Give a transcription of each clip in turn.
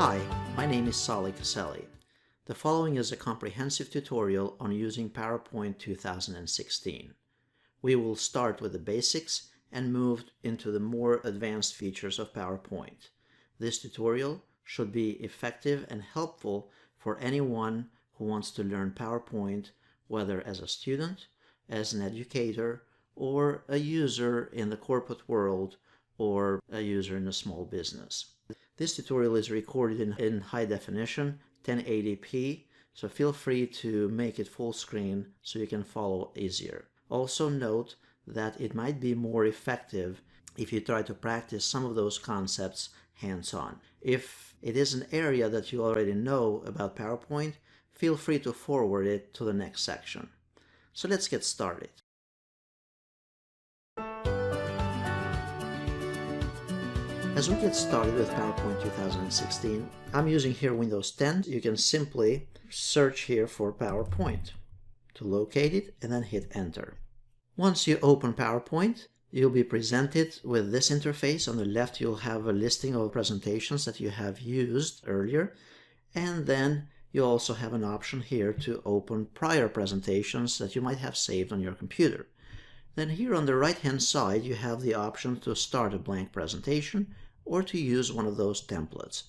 Hi, my name is Kaceli. The following is a comprehensive tutorial on using PowerPoint 2016. We will start with the basics and move into the more advanced features of PowerPoint. This tutorial should be effective and helpful for anyone who wants to learn PowerPoint, whether as a student, as an educator, or a user in the corporate world, or a user in a small business. This tutorial is recorded in high definition, 1080p, so feel free to make it full screen so you can follow easier. Also note that it might be more effective if you try to practice some of those concepts hands-on. If it is an area that you already know about PowerPoint, feel free to forward it to the next section. So let's get started. As we get started with PowerPoint 2016, I'm using here Windows 10. You can simply search here for PowerPoint to locate it and then hit Enter. Once you open PowerPoint, you'll be presented with this interface. On the left, you'll have a listing of presentations that you have used earlier, and then you also have an option here to open prior presentations that you might have saved on your computer. Then here on the right-hand side, you have the option to start a blank presentation or to use one of those templates.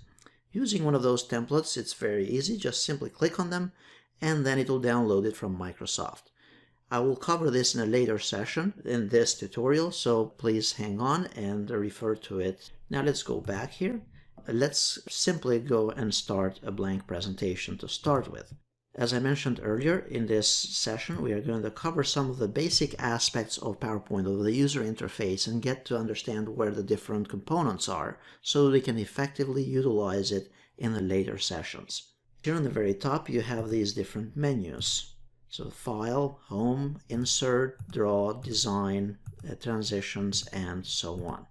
Using one of those templates, it's very easy. Just simply click on them, and then it will download it from Microsoft. I will cover this in a later session in this tutorial, so please hang on and refer to it. Now let's go back here. Let's simply go and start a blank presentation to start with. As I mentioned earlier, in this session we are going to cover some of the basic aspects of PowerPoint, of the user interface, and get to understand where the different components are so we can effectively utilize it in the later sessions. Here on the very top you have these different menus. So File, Home, Insert, Draw, Design, Transitions, and so on.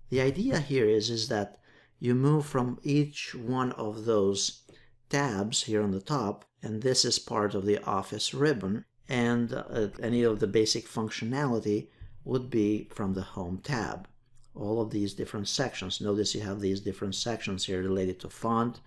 The idea here is that you move from each one of those tabs here on the top, and this is part of the Office ribbon, and any of the basic functionality would be from the Home tab. All of these different sections. Notice you have these different sections here related to font,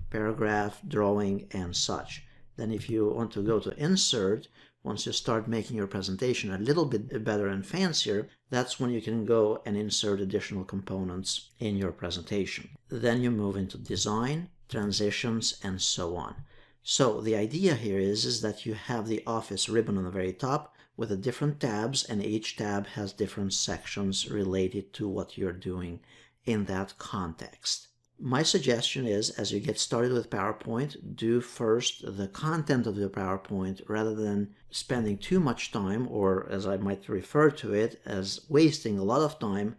paragraph, drawing, and such. Then if you want to go to Insert, once you start making your presentation a little bit better and fancier, that's when you can go and insert additional components in your presentation. Then you move into Design, Transitions, and so on. So the idea here is that you have the Office ribbon on the very top with the different tabs, and each tab has different sections related to what you're doing in that context. My suggestion is, as you get started with PowerPoint, do first the content of your PowerPoint rather than spending too much time, or as I might refer to it, as wasting a lot of time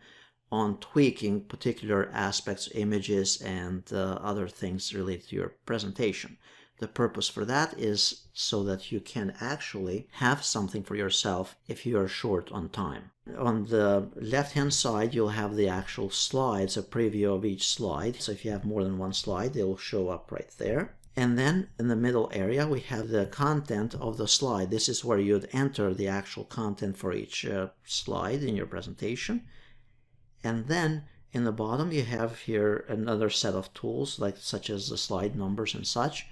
on tweaking particular aspects, images, and other things related to your presentation. The purpose for that is so that you can actually have something for yourself if you are short on time. On the left-hand side, you'll have the actual slides, a preview of each slide. So if you have more than one slide, they will show up right there. And then in the middle area, we have the content of the slide. This is where you'd enter the actual content for each slide in your presentation. And then in the bottom, you have here another set of tools, such as the slide numbers and such.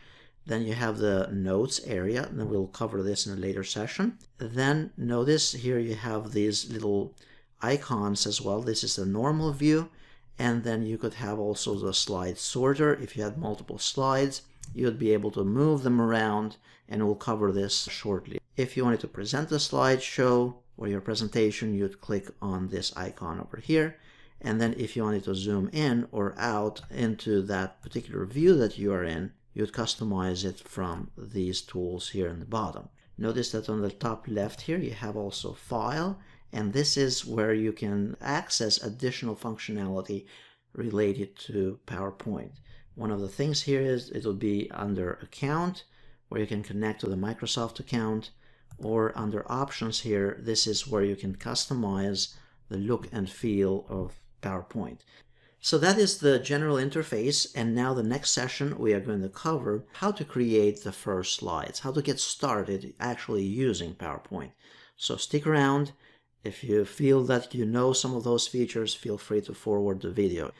Then you have the notes area, and we'll cover this in a later session. Then notice here you have these little icons as well. This is the normal view, and then you could have also the slide sorter. If you had multiple slides, you would be able to move them around, and we'll cover this shortly. If you wanted to present a slideshow or your presentation, you'd click on this icon over here. And then if you wanted to zoom in or out into that particular view that you are in, you'd customize it from these tools here in the bottom. Notice that on the top left here you have also File, and this is where you can access additional functionality related to PowerPoint. One of the things here is it'll be under Account, where you can connect to the Microsoft account, or under Options here, this is where you can customize the look and feel of PowerPoint. So that is the general interface, and now the next session we are going to cover how to create the first slides, how to get started actually using PowerPoint. So stick around. If you feel that you know some of those features, feel free to forward the video.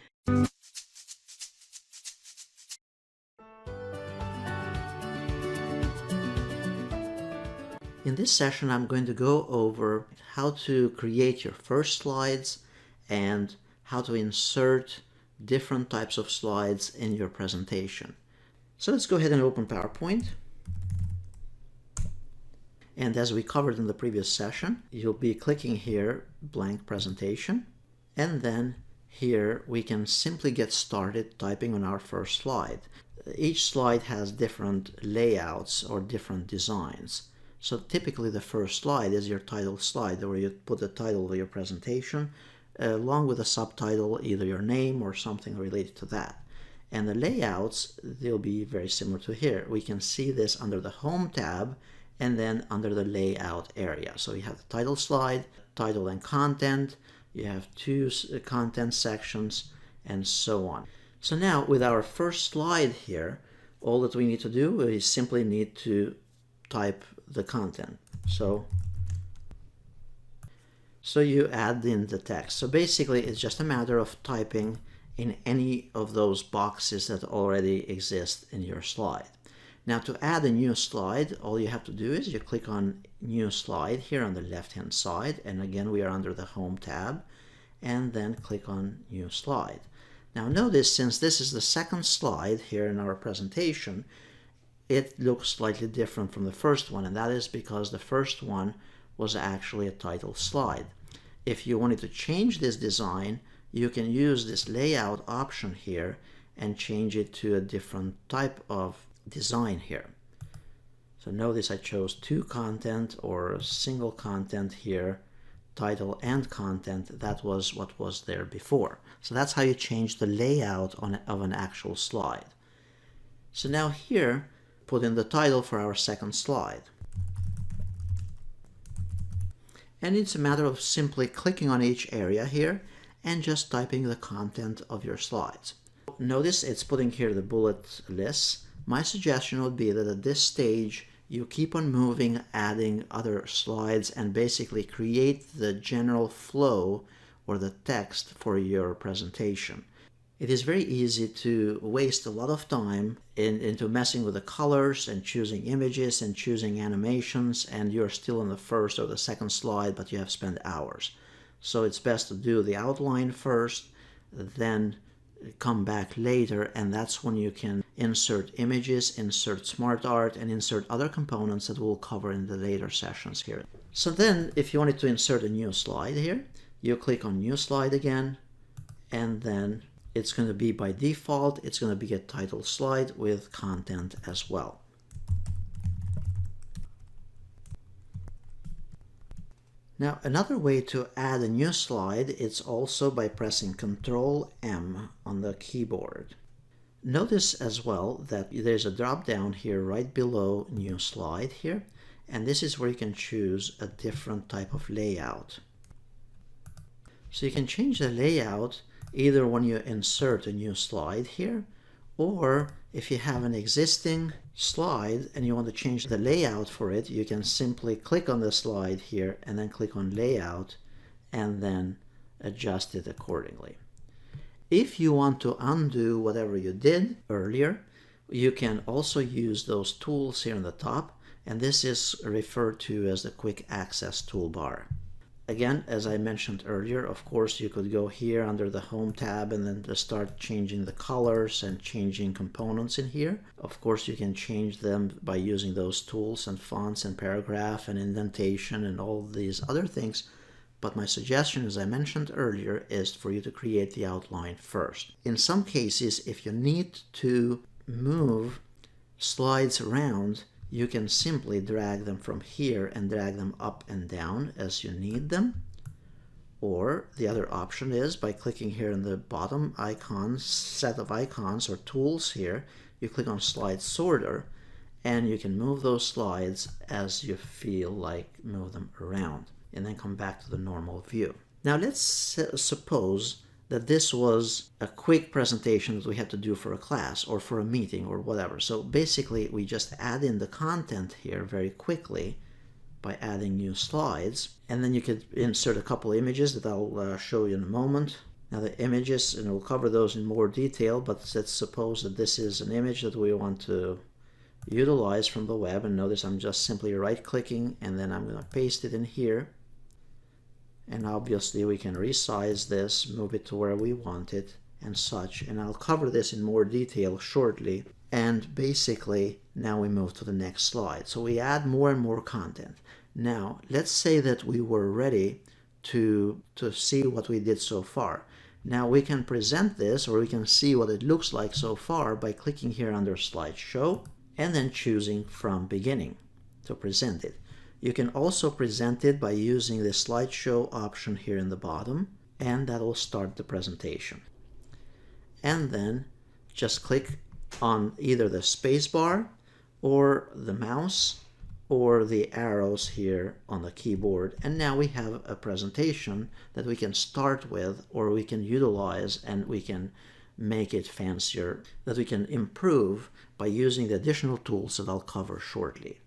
In this session, I'm going to go over how to create your first slides and how to insert different types of slides in your presentation. So let's go ahead and open PowerPoint. And as we covered in the previous session, you'll be clicking here, blank presentation, and then here we can simply get started typing on our first slide. Each slide has different layouts or different designs. So typically the first slide is your title slide, where you put the title of your presentation along with a subtitle, either your name or something related to that. And the layouts, they'll be very similar to here. We can see this under the Home tab and then under the Layout area. So you have the title slide, title and content, you have two content sections, and so on. So now with our first slide here, all that we need to do is simply need to type the content. So you add in the text. So basically it's just a matter of typing in any of those boxes that already exist in your slide. Now to add a new slide, all you have to do is you click on New Slide here on the left hand side, and again we are under the Home tab, and then click on New Slide. Now notice, since this is the second slide here in our presentation, it looks slightly different from the first one, and that is because the first one was actually a title slide. If you wanted to change this design, you can use this layout option here and change it to a different type of design here. So notice I chose two content or single content here, title and content. That was what was there before. So that's how you change the layout of an actual slide. So now here, put in the title for our second slide. And it's a matter of simply clicking on each area here and just typing the content of your slides. Notice it's putting here the bullet lists. My suggestion would be that at this stage you keep on moving, adding other slides, and basically create the general flow or the text for your presentation. It is very easy to waste a lot of time into messing with the colors and choosing images and choosing animations, and you're still on the first or the second slide, but you have spent hours. So it's best to do the outline first, then come back later, and that's when you can insert images, insert SmartArt, and insert other components that we'll cover in the later sessions here. So then if you wanted to insert a new slide here, you click on New Slide again, and then it's going to be, by default, it's going to be a title slide with content as well. Now another way to add a new slide is also by pressing Ctrl-M on the keyboard. Notice as well that there's a drop down here right below New Slide here, and this is where you can choose a different type of layout. So you can change the layout either when you insert a new slide here, or if you have an existing slide and you want to change the layout for it, you can simply click on the slide here and then click on Layout and then adjust it accordingly. If you want to undo whatever you did earlier, you can also use those tools here on the top, and this is referred to as the Quick Access toolbar. Again, as I mentioned earlier, of course you could go here under the Home tab and then just start changing the colors and changing components in here. Of course you can change them by using those tools and fonts and paragraph and indentation and all these other things. But my suggestion, as I mentioned earlier, is for you to create the outline first. In some cases, if you need to move slides around, you can simply drag them from here and drag them up and down as you need them. Or the other option is by clicking here in the bottom icons, set of icons or tools here, you click on Slide Sorter and you can move those slides as you feel like move them around, and then come back to the normal view. Now let's suppose that this was a quick presentation that we had to do for a class or for a meeting or whatever. So basically we just add in the content here very quickly by adding new slides, and then you could insert a couple images that I'll show you in a moment. Now the images, and we'll cover those in more detail, but let's suppose that this is an image that we want to utilize from the web. And notice I'm just simply right-clicking, and then I'm going to paste it in here. And obviously we can resize this, move it to where we want it and such. And I'll cover this in more detail shortly. And basically now we move to the next slide. So we add more and more content. Now let's say that we were ready to see what we did so far. Now we can present this, or we can see what it looks like so far by clicking here under slideshow and then choosing from beginning to present it. You can also present it by using the slideshow option here in the bottom, and that will start the presentation. And then just click on either the space bar or the mouse or the arrows here on the keyboard, and now we have a presentation that we can start with, or we can utilize, and we can make it fancier, that we can improve by using the additional tools that I'll cover shortly.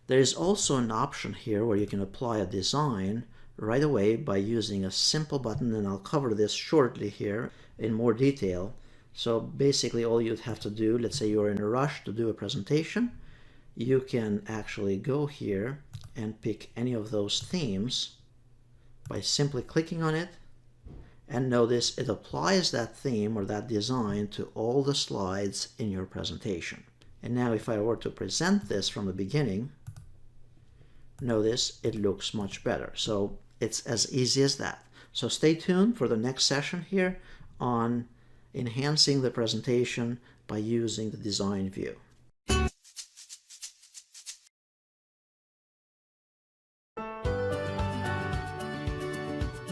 There is also an option here where you can apply a design right away by using a simple button, and I'll cover this shortly here in more detail. So basically all you'd have to do, let's say you're in a rush to do a presentation, you can actually go here and pick any of those themes by simply clicking on it, and notice it applies that theme or that design to all the slides in your presentation. And now if I were to present this from the beginning, notice it looks much better. So it's as easy as that. So stay tuned for the next session here on enhancing the presentation by using the design view.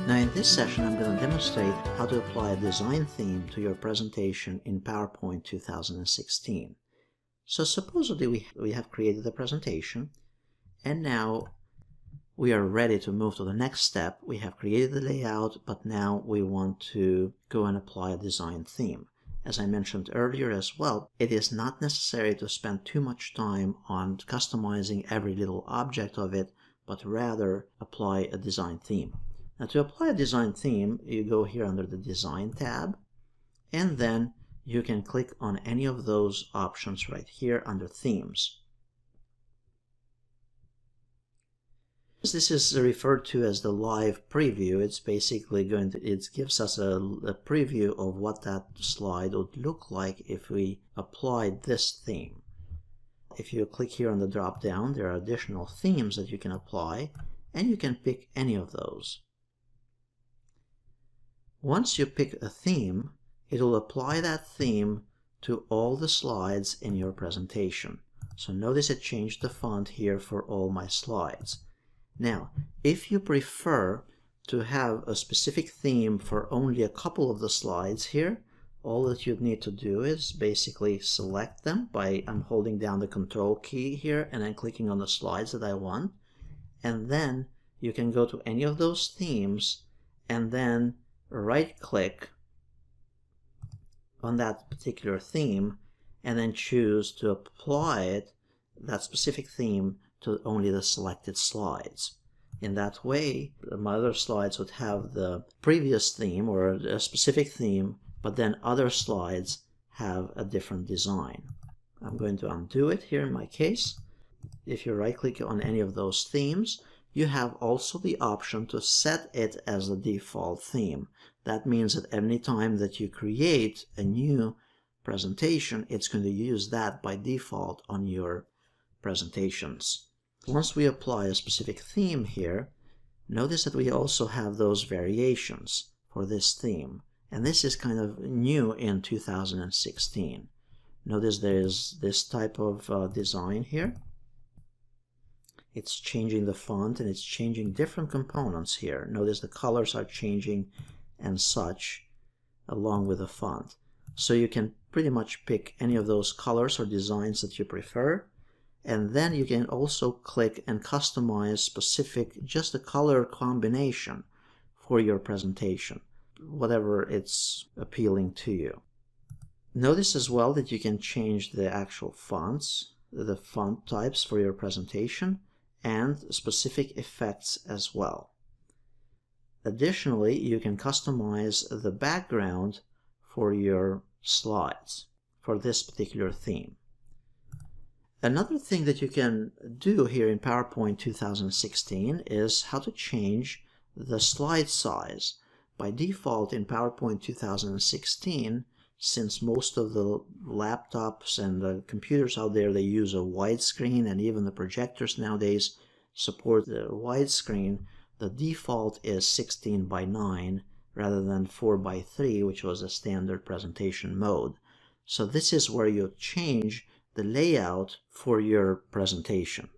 Now in this session I'm going to demonstrate how to apply a design theme to your presentation in PowerPoint 2016. So supposedly we have created the presentation, and now we are ready to move to the next step. We have created the layout, but now we want to go and apply a design theme. As I mentioned earlier as well, it is not necessary to spend too much time on customizing every little object of it, but rather apply a design theme. Now to apply a design theme, you go here under the Design tab, and then you can click on any of those options right here under Themes. This is referred to as the live preview. It's basically it gives us a preview of what that slide would look like if we applied this theme. If you click here on the drop down, there are additional themes that you can apply, and you can pick any of those. Once you pick a theme, it will apply that theme to all the slides in your presentation. So notice it changed the font here for all my slides. Now, if you prefer to have a specific theme for only a couple of the slides here, all that you'd need to do is basically select them by holding down the Control key here and then clicking on the slides that I want. And then you can go to any of those themes and then right-click on that particular theme and then choose to apply that specific theme to only the selected slides. In that way, my other slides would have the previous theme or a specific theme, but then other slides have a different design. I'm going to undo it here in my case. If you right-click on any of those themes, you have also the option to set it as the default theme. That means that any time that you create a new presentation, it's going to use that by default on your presentations. Once we apply a specific theme here, notice that we also have those variations for this theme. And this is kind of new in 2016. Notice there's this type of design here. It's changing the font and it's changing different components here. Notice the colors are changing and such along with the font. So you can pretty much pick any of those colors or designs that you prefer. And then you can also click and customize specific, just a color combination for your presentation, whatever it's appealing to you. Notice as well that you can change the actual fonts, the font types for your presentation, and specific effects as well. Additionally, you can customize the background for your slides for this particular theme. Another thing that you can do here in PowerPoint 2016 is how to change the slide size. By default in PowerPoint 2016, since most of the laptops and the computers out there, they use a widescreen, and even the projectors nowadays support the widescreen, the default is 16:9 rather than 4:3, which was a standard presentation mode. So this is where you change the layout for your presentation.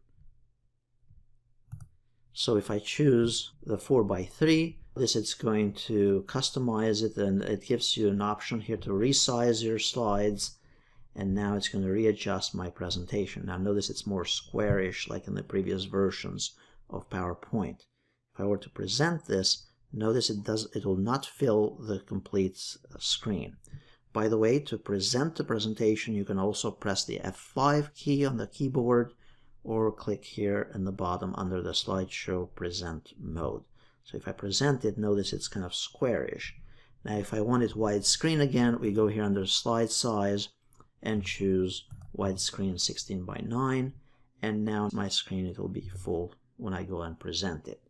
So if I choose the 4:3, it's going to customize it, and it gives you an option here to resize your slides, and now it's going to readjust my presentation. Now notice it's more squarish like in the previous versions of PowerPoint. If I were to present this, notice it will not fill the complete screen. By the way, to present the presentation, you can also press the F5 key on the keyboard or click here in the bottom under the slideshow present mode. So if I present it, notice it's kind of squarish. Now if I want it widescreen again, we go here under slide size and choose widescreen 16:9, and now my screen, it will be full when I go and present it.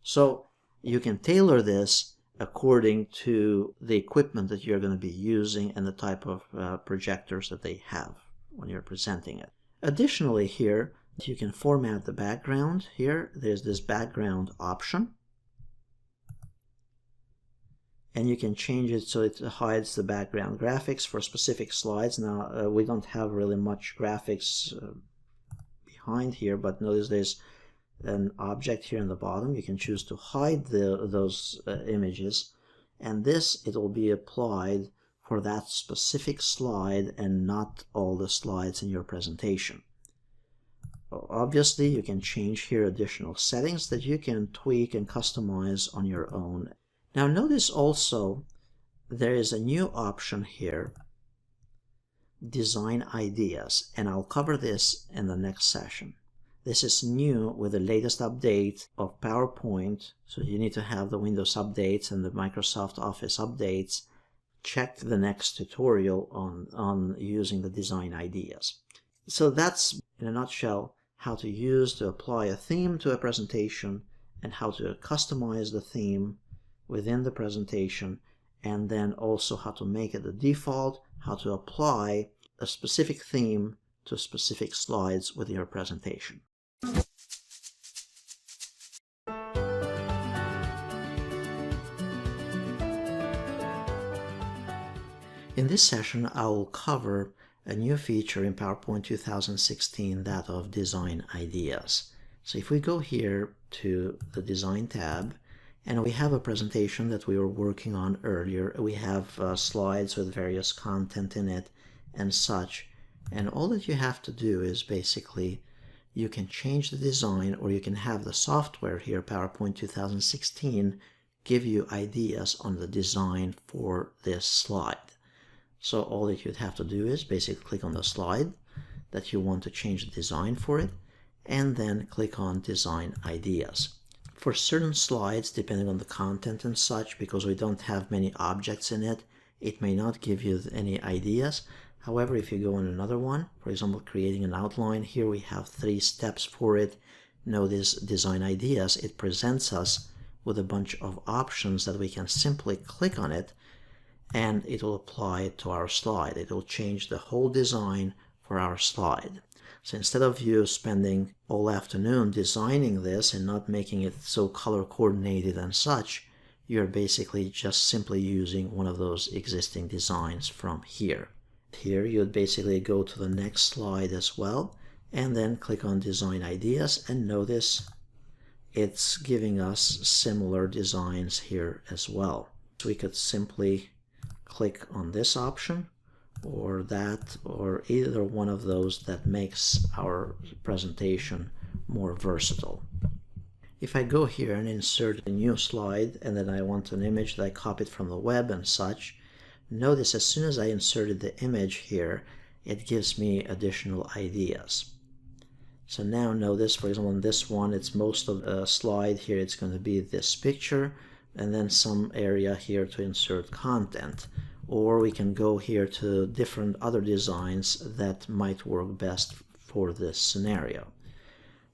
So you can tailor this according to the equipment that you're going to be using and the type of projectors that they have when you're presenting it. Additionally, here you can format the background. Here there's this background option, and you can change it so it hides the background graphics for specific slides. Now we don't have really much graphics behind here, but notice there's an object here in the bottom. You can choose to hide those images, and this, it will be applied for that specific slide and not all the slides in your presentation. Obviously, you can change here additional settings that you can tweak and customize on your own. Now notice also there is a new option here, Design Ideas, and I'll cover this in the next session. This is new with the latest update of PowerPoint, so you need to have the Windows updates and the Microsoft Office updates. Check the next tutorial on using the Design Ideas. So that's, in a nutshell, how to apply a theme to a presentation, and how to customize the theme within the presentation, and then also how to make it the default, how to apply a specific theme to specific slides with your presentation. In this session, I will cover a new feature in PowerPoint 2016, that of Design Ideas. So if we go here to the Design tab, and we have a presentation that we were working on earlier, we have slides with various content in it and such, and all that you have to do is basically you can change the design, or you can have the software here, PowerPoint 2016, give you ideas on the design for this slide. So all that you'd have to do is basically click on the slide that you want to change the design for it, and then click on Design Ideas. For certain slides, depending on the content and such, because we don't have many objects in it, it may not give you any ideas. However, if you go on another one, for example, creating an outline, here we have 3 steps for it. Notice Design Ideas, it presents us with a bunch of options that we can simply click on it, and it will apply it to our slide. It will change the whole design for our slide. So instead of you spending all afternoon designing this and not making it so color coordinated and such, you're basically just simply using one of those existing designs from here. Here you'd basically go to the next slide as well, and then click on Design Ideas, and notice it's giving us similar designs here as well. So we could simply click on this option or that, or either one of those that makes our presentation more versatile. If I go here and insert a new slide, and then I want an image that I copied from the web and such, notice as soon as I inserted the image here, it gives me additional ideas. So now notice, for example, in this one, it's most of the slide here, it's going to be this picture, and then some area here to insert content. Or we can go here to different other designs that might work best for this scenario.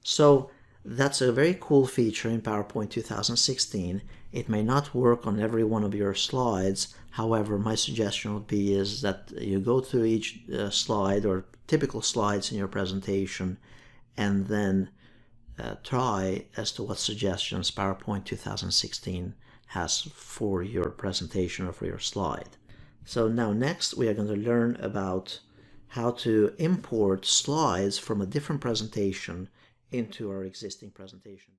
So that's a very cool feature in PowerPoint 2016. It may not work on every one of your slides. However, my suggestion would be is that you go through each slide or typical slides in your presentation and then try as to what suggestions PowerPoint 2016 has for your presentation or for your slide. So now next we are going to learn about how to import slides from a different presentation into our existing presentation.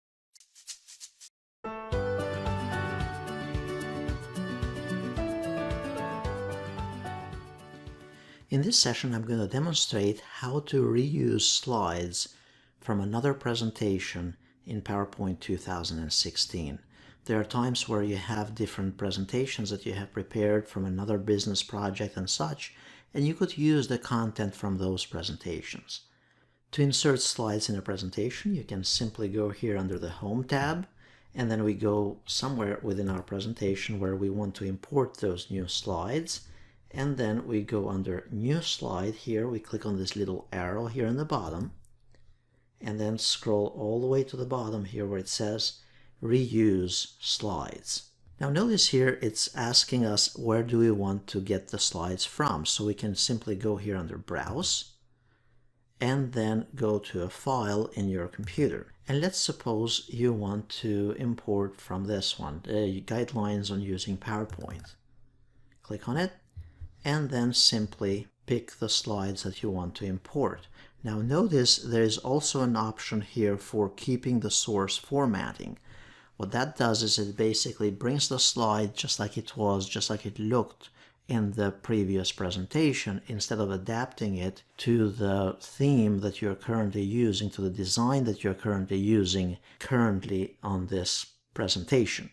In this session, I'm going to demonstrate how to reuse slides from another presentation in PowerPoint 2016. There are times where you have different presentations that you have prepared from another business project and such, and you could use the content from those presentations. To insert slides in a presentation, you can simply go here under the Home tab, and then we go somewhere within our presentation where we want to import those new slides, and then we go under New Slide. Here we click on this little arrow here in the bottom, and then scroll all the way to the bottom here where it says Reuse Slides. Now notice here it's asking us where do we want to get the slides from, so we can simply go here under Browse, and then go to a file in your computer. And let's suppose you want to import from this one, Guidelines on Using PowerPoint. Click on it, and then simply pick the slides that you want to import. Now notice there is also an option here for keeping the source formatting. What that does is it basically brings the slide just like it was, just like it looked in the previous presentation, instead of adapting it to the theme that you're currently using, to the design that you're currently using on this presentation.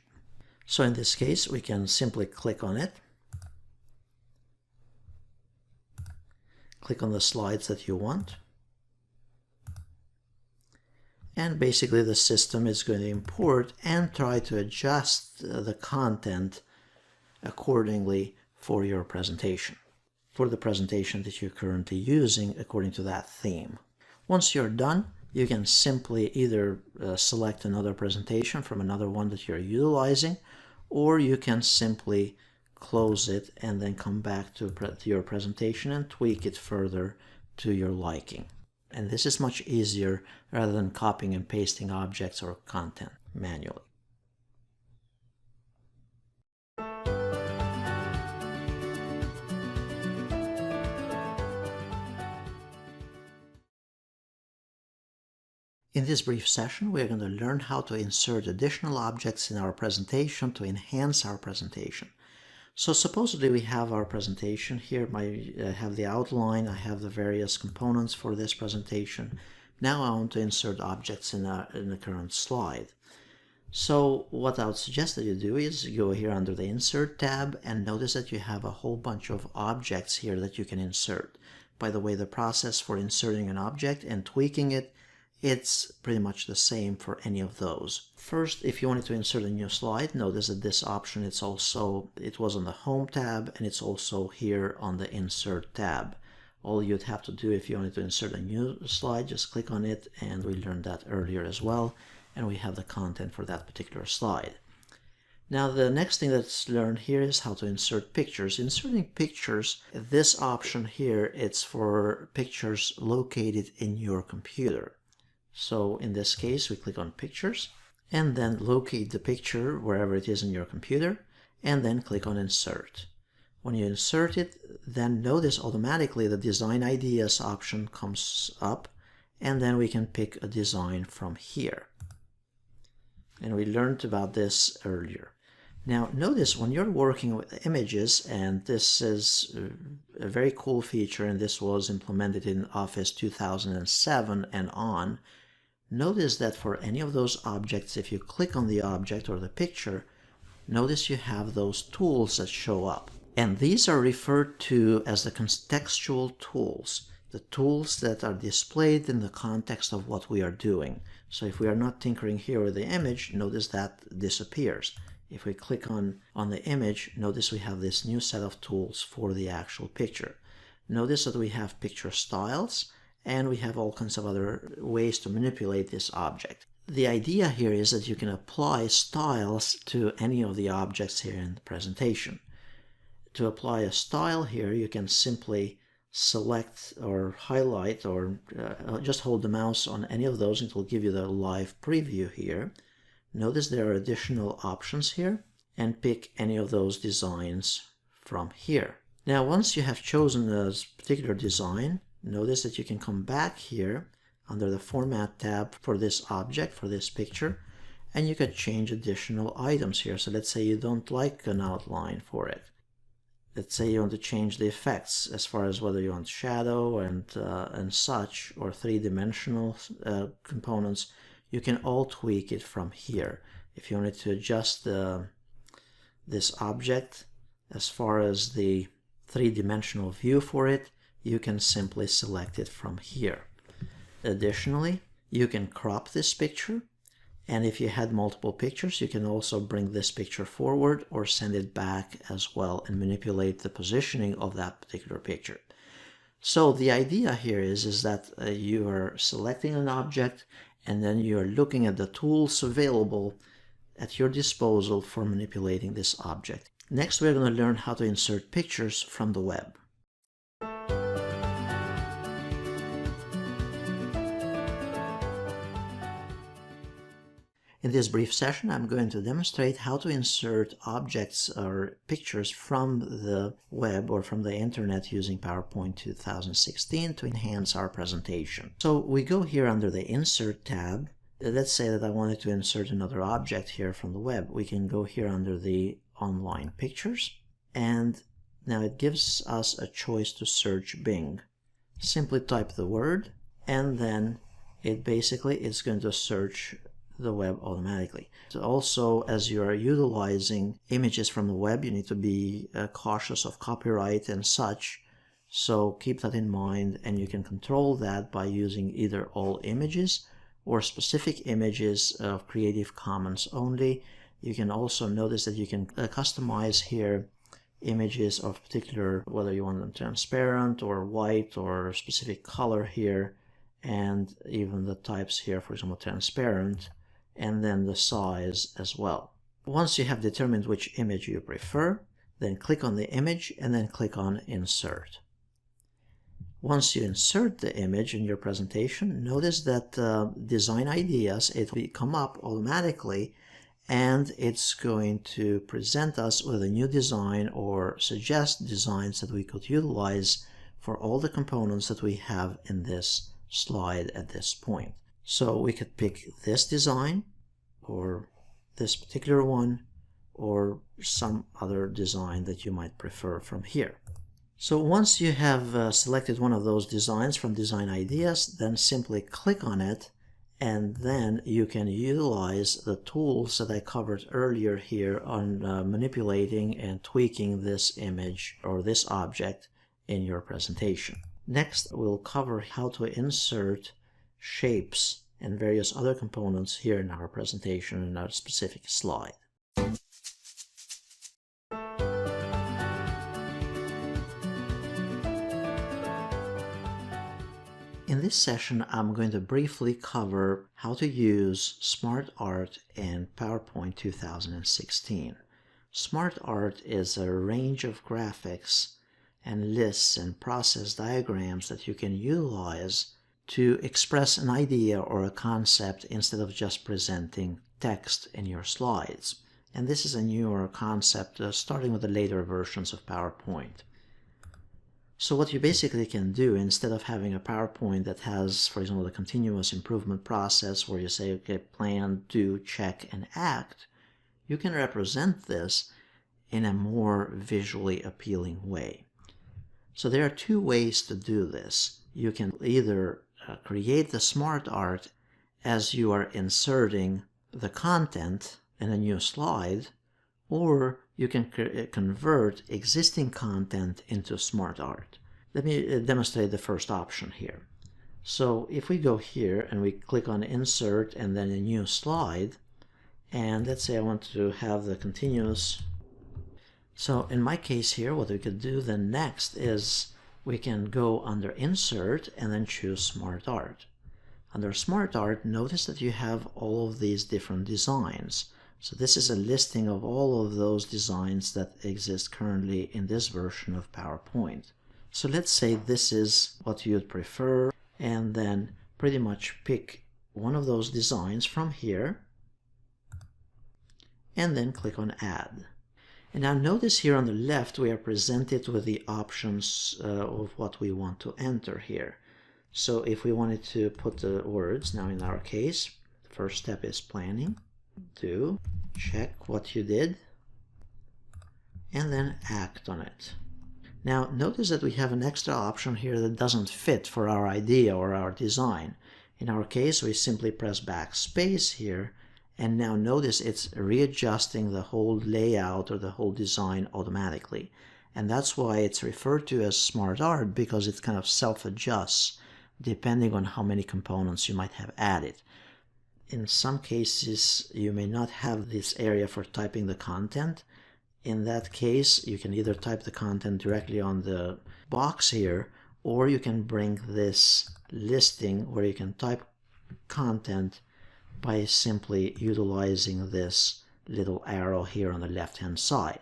So in this case, we can simply click on it, click on the slides that you want, and basically the system is going to import and try to adjust the content accordingly for your presentation, for the presentation that you're currently using according to that theme. Once you're done, you can simply either select another presentation from another one that you're utilizing, or you can simply close it and then come back to your presentation and tweak it further to your liking. And this is much easier rather than copying and pasting objects or content manually. In this brief session, we are going to learn how to insert additional objects in our presentation to enhance our presentation. So supposedly we have our presentation here. I have the outline, I have the various components for this presentation. Now I want to insert objects in the current slide. So what I would suggest that you do is go here under the Insert tab and notice that you have a whole bunch of objects here that you can insert. By the way, the process for inserting an object and tweaking it, it's pretty much the same for any of those. First, if you wanted to insert a new slide, notice that this option, it was on the Home tab, and it's also here on the Insert tab. All you'd have to do if you wanted to insert a new slide, just click on it, and we learned that earlier as well, and we have the content for that particular slide. Now the next thing that's learned here is how to insert pictures. Inserting pictures, this option here, it's for pictures located in your computer. So in this case, we click on Pictures, and then locate the picture wherever it is in your computer, and then click on Insert. When you insert it, then notice automatically the Design Ideas option comes up, and then we can pick a design from here. And we learned about this earlier. Now notice when you're working with images, and this is a very cool feature, and this was implemented in Office 2007 and on, notice that for any of those objects, if you click on the object or the picture, notice you have those tools that show up. And these are referred to as the contextual tools, the tools that are displayed in the context of what we are doing. So if we are not tinkering here with the image, notice that disappears. If we click on the image, notice we have this new set of tools for the actual picture. Notice that we have picture styles, and we have all kinds of other ways to manipulate this object. The idea here is that you can apply styles to any of the objects here in the presentation. To apply a style here, you can simply select or highlight or just hold the mouse on any of those. It will give you the live preview here. Notice there are additional options here, and pick any of those designs from here. Now, once you have chosen a particular design, notice that you can come back here under the Format tab for this object, for this picture, and you can change additional items here. So let's say you don't like an outline for it. Let's say you want to change the effects as far as whether you want shadow and such, or three-dimensional components. You can all tweak it from here. If you wanted to adjust this object as far as the three-dimensional view for it, you can simply select it from here. Additionally, you can crop this picture, and if you had multiple pictures, you can also bring this picture forward or send it back as well and manipulate the positioning of that particular picture. So the idea here is that you are selecting an object, and then you are looking at the tools available at your disposal for manipulating this object. Next, we're going to learn how to insert pictures from the web. In this brief session, I'm going to demonstrate how to insert objects or pictures from the web or from the internet using PowerPoint 2016 to enhance our presentation. So we go here under the Insert tab. Let's say that I wanted to insert another object here from the web. We can go here under the Online Pictures, and now it gives us a choice to search Bing. Simply type the word, and then it's going to search the web automatically. So also, as you are utilizing images from the web, you need to be cautious of copyright and such. So keep that in mind, and you can control that by using either all images or specific images of Creative Commons only. You can also notice that you can customize here images of particular, whether you want them transparent or white or a specific color here, and even the types here, for example, transparent, and then the size as well. Once you have determined which image you prefer, then click on the image and then click on Insert. Once you insert the image in your presentation, notice that Design Ideas, it will come up automatically, and it's going to present us with a new design or suggest designs that we could utilize for all the components that we have in this slide at this point. So we could pick this design, or this particular one, or some other design that you might prefer from here. So once you have selected one of those designs from Design Ideas, then simply click on it, and then you can utilize the tools that I covered earlier here on manipulating and tweaking this image or this object in your presentation. Next, we'll cover how to insert shapes and various other components here in our presentation in our specific slide. In this session, I'm going to briefly cover how to use SmartArt in PowerPoint 2016. SmartArt is a range of graphics and lists and process diagrams that you can utilize to express an idea or a concept instead of just presenting text in your slides. And this is a newer concept starting with the later versions of PowerPoint. So what you basically can do, instead of having a PowerPoint that has, for example, the continuous improvement process where you say, okay, plan, do, check, and act, you can represent this in a more visually appealing way. So there are two ways to do this. You can either create the SmartArt as you are inserting the content in a new slide, or you can convert existing content into SmartArt. Let me demonstrate the first option here. So if we go here and we click on Insert and then a new slide, and let's say I want to have the continuous. So in my case here, what we could do then next is we can go under Insert and then choose SmartArt. Under SmartArt, notice that you have all of these different designs. So this is a listing of all of those designs that exist currently in this version of PowerPoint. So let's say this is what you'd prefer, and then pretty much pick one of those designs from here, and then click on Add. And now notice here on the left we are presented with the options of what we want to enter here. So if we wanted to put the words, now in our case, the first step is planning, do, check what you did, and then act on it. Now notice that we have an extra option here that doesn't fit for our idea or our design. In our case, we simply press backspace here, and now notice it's readjusting the whole layout or the whole design automatically. And that's why it's referred to as SmartArt, because it kind of self-adjusts depending on how many components you might have added. In some cases, you may not have this area for typing the content. In that case, you can either type the content directly on the box here, or you can bring this listing where you can type content by simply utilizing this little arrow here on the left hand side.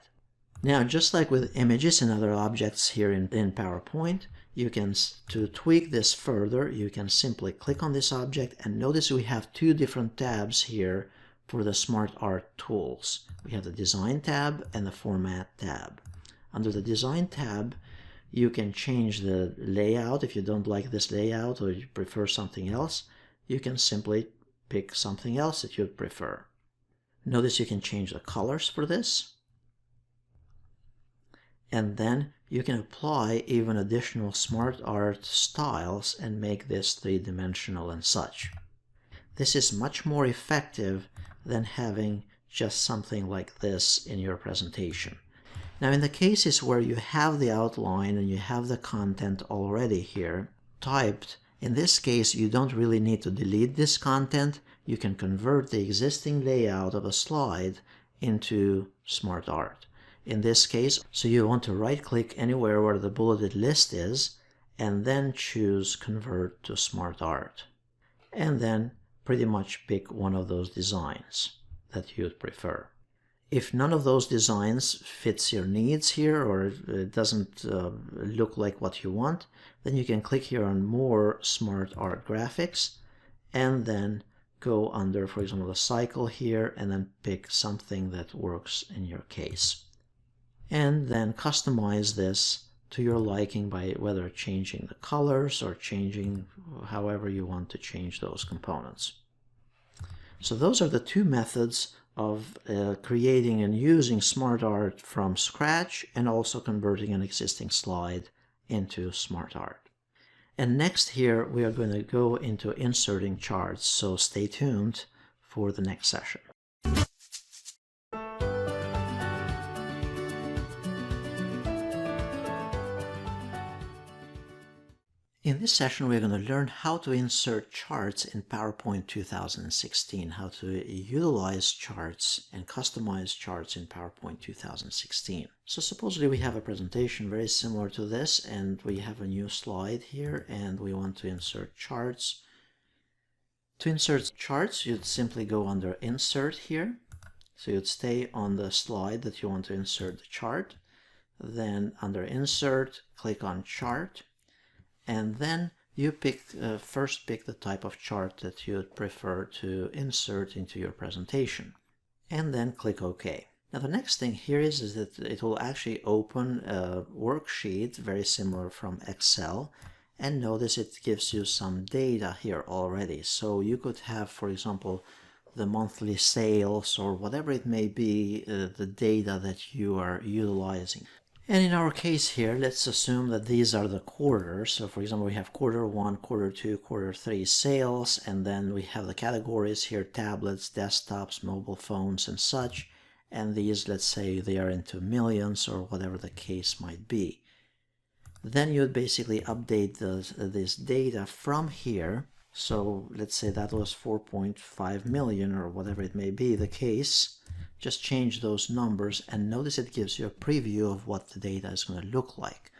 Now, just like with images and other objects here in PowerPoint, you can, to tweak this further, you can simply click on this object, and notice we have two different tabs here for the SmartArt tools. We have the Design tab and the Format tab. Under the Design tab, you can change the layout. If you don't like this layout or you prefer something else, you can simply pick something else that you'd prefer. Notice you can change the colors for this. And then you can apply even additional SmartArt styles and make this three-dimensional and such. This is much more effective than having just something like this in your presentation. Now, in the cases where you have the outline and you have the content already here typed, in this case you don't really need to delete this content. You can convert the existing layout of a slide into SmartArt. In this case, so you want to right-click anywhere where the bulleted list is, and then choose Convert to SmartArt. And then pretty much pick one of those designs that you'd prefer. If none of those designs fits your needs here, or it doesn't look like what you want, then you can click here on More SmartArt Graphics, and then go under, for example, the cycle here, and then pick something that works in your case. And then customize this to your liking by whether changing the colors or changing however you want to change those components. So those are the two methods of creating and using SmartArt from scratch, and also converting an existing slide into SmartArt. And next here we are going to go into inserting charts, so stay tuned for the next session. In this session, we're going to learn how to insert charts in PowerPoint 2016, how to utilize charts and customize charts in PowerPoint 2016. So supposedly we have a presentation very similar to this, and we have a new slide here, and we want to insert charts. To insert charts, you'd simply go under Insert here. So you'd stay on the slide that you want to insert the chart. Then under Insert, click on Chart. And then you first pick the type of chart that you'd prefer to insert into your presentation, and then click OK. Now the next thing here is that it will actually open a worksheet very similar from Excel, and notice it gives you some data here already. So you could have, for example, the monthly sales or whatever it may be, the data that you are utilizing. And in our case here, let's assume that these are the quarters. So for example, we have Q1, Q2, Q3 sales, and then we have the categories here: tablets, desktops, mobile phones, and such. And these, let's say they are into millions or whatever the case might be. Then you'd basically update this data from here. So let's say that was 4.5 million or whatever it may be the case. Just change those numbers, and notice it gives you a preview of what the data is going to look like.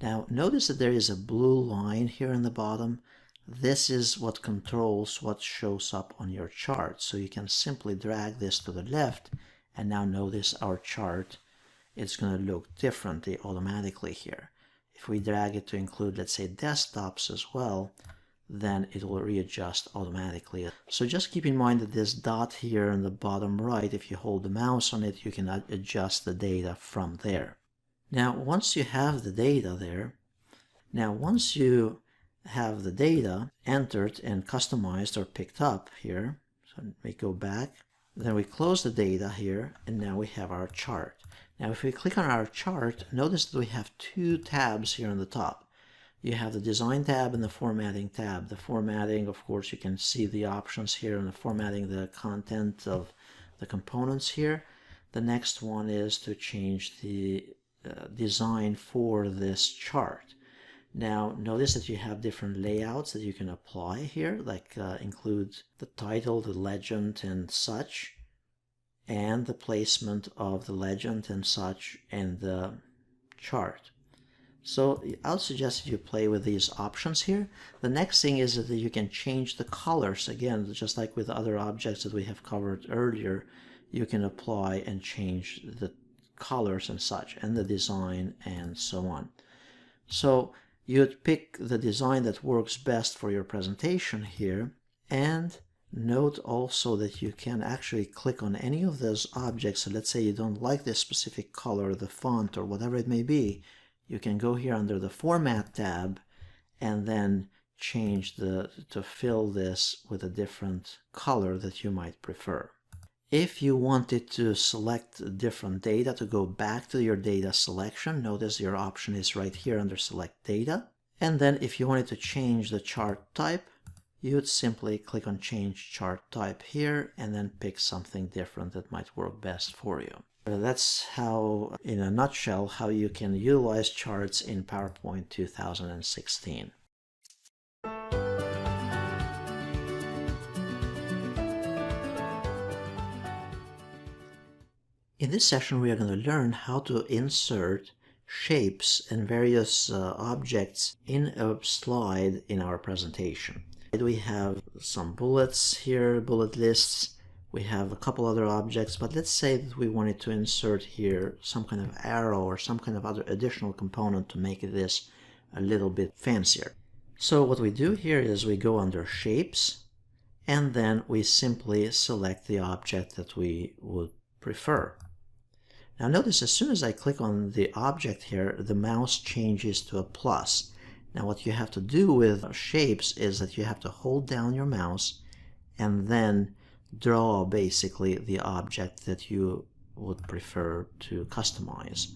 Now notice that there is a blue line here in the bottom. This is what controls what shows up on your chart. So you can simply drag this to the left, and now notice our chart, it's going to look differently automatically here. If we drag it to include, let's say, desktops as well, then it will readjust automatically. So just keep in mind that this dot here in the bottom right, if you hold the mouse on it, you can adjust the data from there. Now, once you have the data there, once you have the data entered and customized or picked up here, so we go back, then we close the data here, and now we have our chart. Now, if we click on our chart, notice that we have two tabs here on the top. You have the Design tab and the Formatting tab. The formatting, of course, you can see the options here and the formatting the content of the components here. The next one is to change the design for this chart. Now, notice that you have different layouts that you can apply here, like include the title, the legend, and such, and the placement of the legend and such in the chart. So I'll suggest that you play with these options here. The next thing is that you can change the colors. Again, just like with other objects that we have covered earlier, you can apply and change the colors and such, and the design and so on. So you'd pick the design that works best for your presentation here, and note also that you can actually click on any of those objects. So let's say you don't like this specific color, the font, or whatever it may be. You can go here under the Format tab and then change to fill this with a different color that you might prefer. If you wanted to select different data to go back to your data selection, notice your option is right here under Select Data. And then if you wanted to change the chart type, you would simply click on Change Chart Type here and then pick something different that might work best for you. That's how, in a nutshell, how you can utilize charts in PowerPoint 2016. In this session, we are going to learn how to insert shapes and various objects in a slide in our presentation. We have some bullets here, bullet lists. We have a couple other objects, but let's say that we wanted to insert here some kind of arrow or some kind of other additional component to make this a little bit fancier. So what we do here is we go under Shapes, and then we simply select the object that we would prefer. Now notice as soon as I click on the object here, the mouse changes to a plus. Now what you have to do with shapes is that you have to hold down your mouse and then draw basically the object that you would prefer to customize.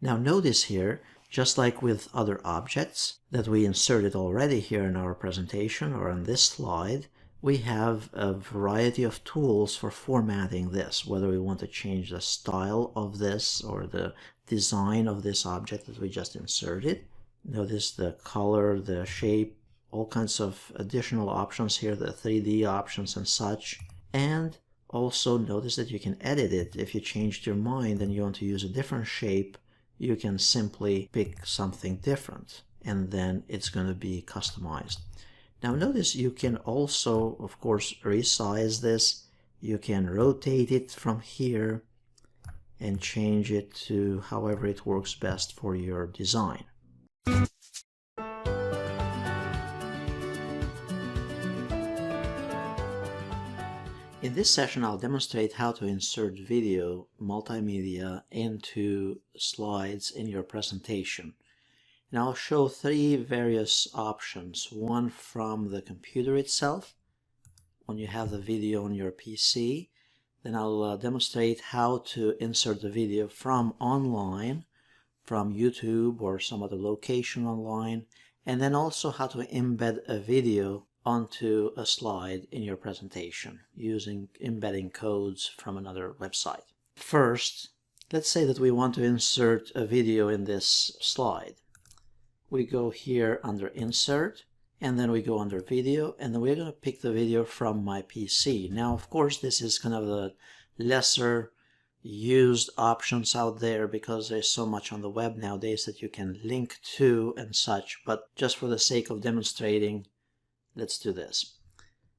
Now notice here, just like with other objects that we inserted already here in our presentation or on this slide, we have a variety of tools for formatting this, whether we want to change the style of this or the design of this object that we just inserted. Notice the color, the shape, all kinds of additional options here, the 3D options and such. And also notice that you can edit it. If you changed your mind and you want to use a different shape, you can simply pick something different and then it's going to be customized. Now notice you can also, of course, resize this. You can rotate it from here and change it to however it works best for your design. In this session, I'll demonstrate how to insert video, multimedia, into slides in your presentation. And I'll show three various options. One from the computer itself, when you have the video on your PC. Then I'll demonstrate how to insert the video from online, from YouTube or some other location online. And then also how to embed a video onto a slide in your presentation using embedding codes from another website. First, let's say that we want to insert a video in this slide. We go here under Insert, and then we go under Video, and then we're going to pick the video from my PC. Now, of course, this is kind of the lesser used options out there because there's so much on the web nowadays that you can link to and such, but just for the sake of demonstrating, let's do this.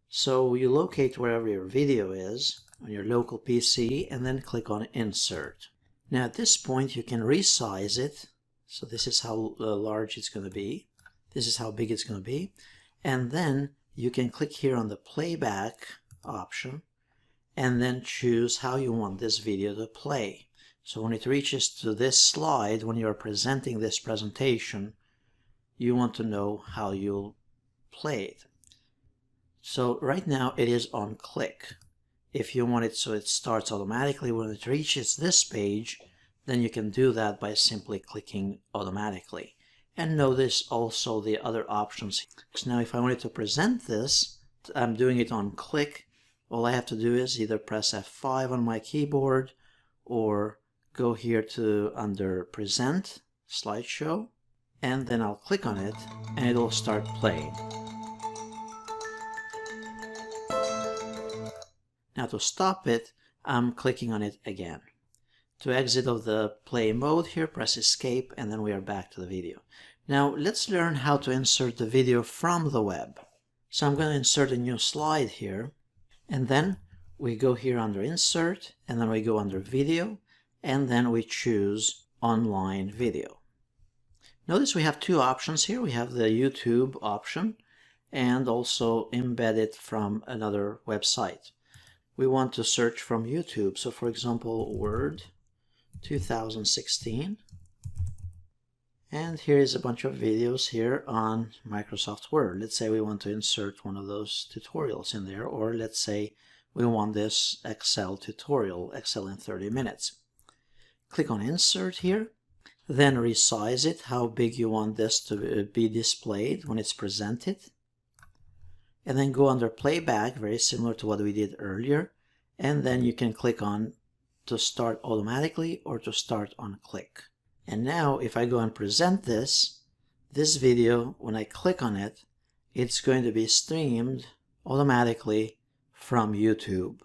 So you locate wherever your video is on your local PC and then click on Insert. Now at this point you can resize it. So this is how large it's going to be. This is how big it's going to be. And then you can click here on the playback option and then choose how you want this video to play. So when it reaches to this slide, when you're presenting this presentation, you want to know how you'll play it. So right now it is on click. If you want it so it starts automatically when it reaches this page, then you can do that by simply clicking automatically. And notice also the other options. Now if I wanted to present this, I'm doing it on click. All I have to do is either press F5 on my keyboard or go here to under Present, Slideshow, and then I'll click on it and it'll start playing. Now to stop it, I'm clicking on it again. To exit of the play mode here, press Escape and then we are back to the video. Now let's learn how to insert the video from the web. So I'm going to insert a new slide here. And then we go here under Insert, and then we go under Video, and then we choose Online Video. Notice we have two options here. We have the YouTube option and also embed it from another website. We want to search from YouTube. So for example, Word 2016. And here is a bunch of videos here on Microsoft Word. Let's say we want to insert one of those tutorials in there, or let's say we want this Excel tutorial, Excel in 30 minutes. Click on Insert here, then resize it, how big you want this to be displayed when it's presented. And then go under Playback, very similar to what we did earlier. And then you can click on to start automatically or to start on click. And now if I go and present this video, when I click on it, it's going to be streamed automatically from YouTube.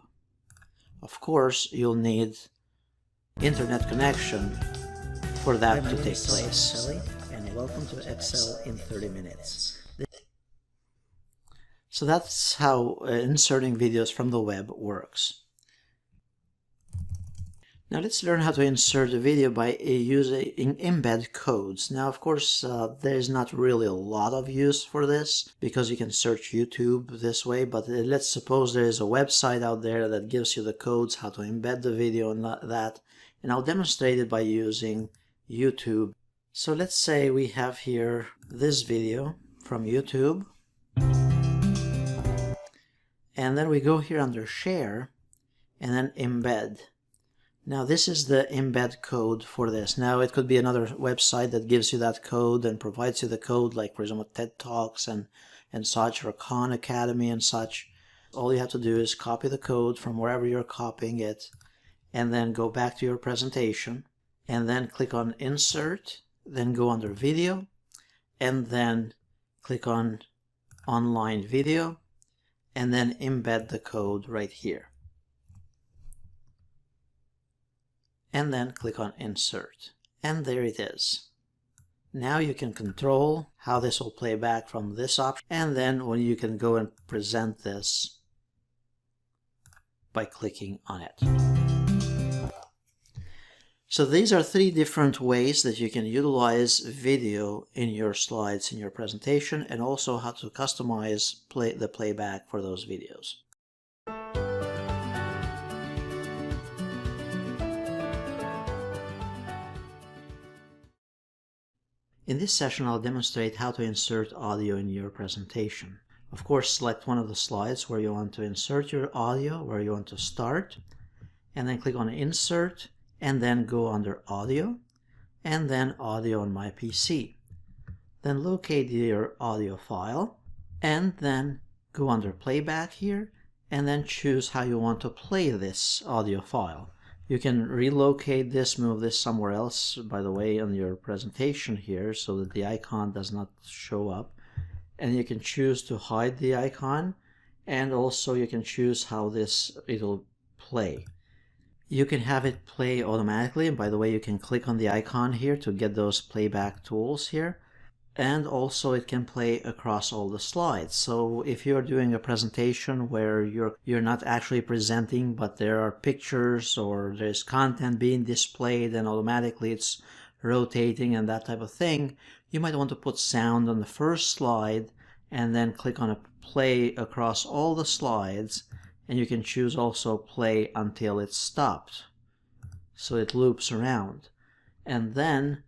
Of course, you'll need internet connection for that to take place. Kaceli, and welcome to Excel in 30 minutes. So that's how inserting videos from the web works. Now let's learn how to insert a video by using embed codes. Now of course there is not really a lot of use for this because you can search YouTube this way, but let's suppose there is a website out there that gives you the codes how to embed the video and that, and I'll demonstrate it by using YouTube. So let's say we have here this video from YouTube, and then we go here under Share and then Embed. Now this is the embed code for this. Now it could be another website that gives you that code and provides you the code, like for example TED Talks and such, or Khan Academy and such. All you have to do is copy the code from wherever you're copying it and then go back to your presentation and then click on Insert, then go under Video and then click on Online Video and then embed the code right here. And then click on Insert. And there it is. Now you can control how this will play back from this option, and then when you can go and present this by clicking on it. So these are three different ways that you can utilize video in your slides in your presentation, and also how to customize the playback for those videos. In this session, I'll demonstrate how to insert audio in your presentation. Of course, select one of the slides where you want to insert your audio, where you want to start, and then click on Insert, and then go under Audio, and then Audio on my PC. Then locate your audio file, and then go under Playback here, and then choose how you want to play this audio file. You can relocate this, move this somewhere else, by the way, on your presentation here so that the icon does not show up. And you can choose to hide the icon, and also you can choose how it'll play. You can have it play automatically, and by the way, you can click on the icon here to get those playback tools here. And also it can play across all the slides. So if you're doing a presentation where you're not actually presenting, but there are pictures or there's content being displayed and automatically it's rotating and that type of thing, you might want to put sound on the first slide and then click on a play across all the slides, and you can choose also play until it's stopped. So it loops around. And then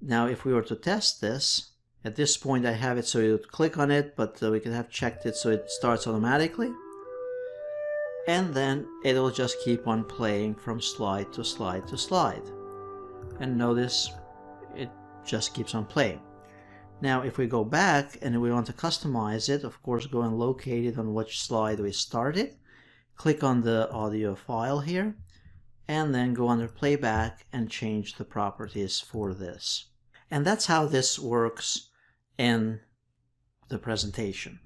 now if we were to test this, at this point I have it so you click on it, but we could have checked it so it starts automatically. And then it'll just keep on playing from slide to slide to slide. And notice it just keeps on playing. Now if we go back and we want to customize it, of course go and locate it on which slide we started. Click on the audio file here, and then go under playback and change the properties for this. And that's how this works in the presentation.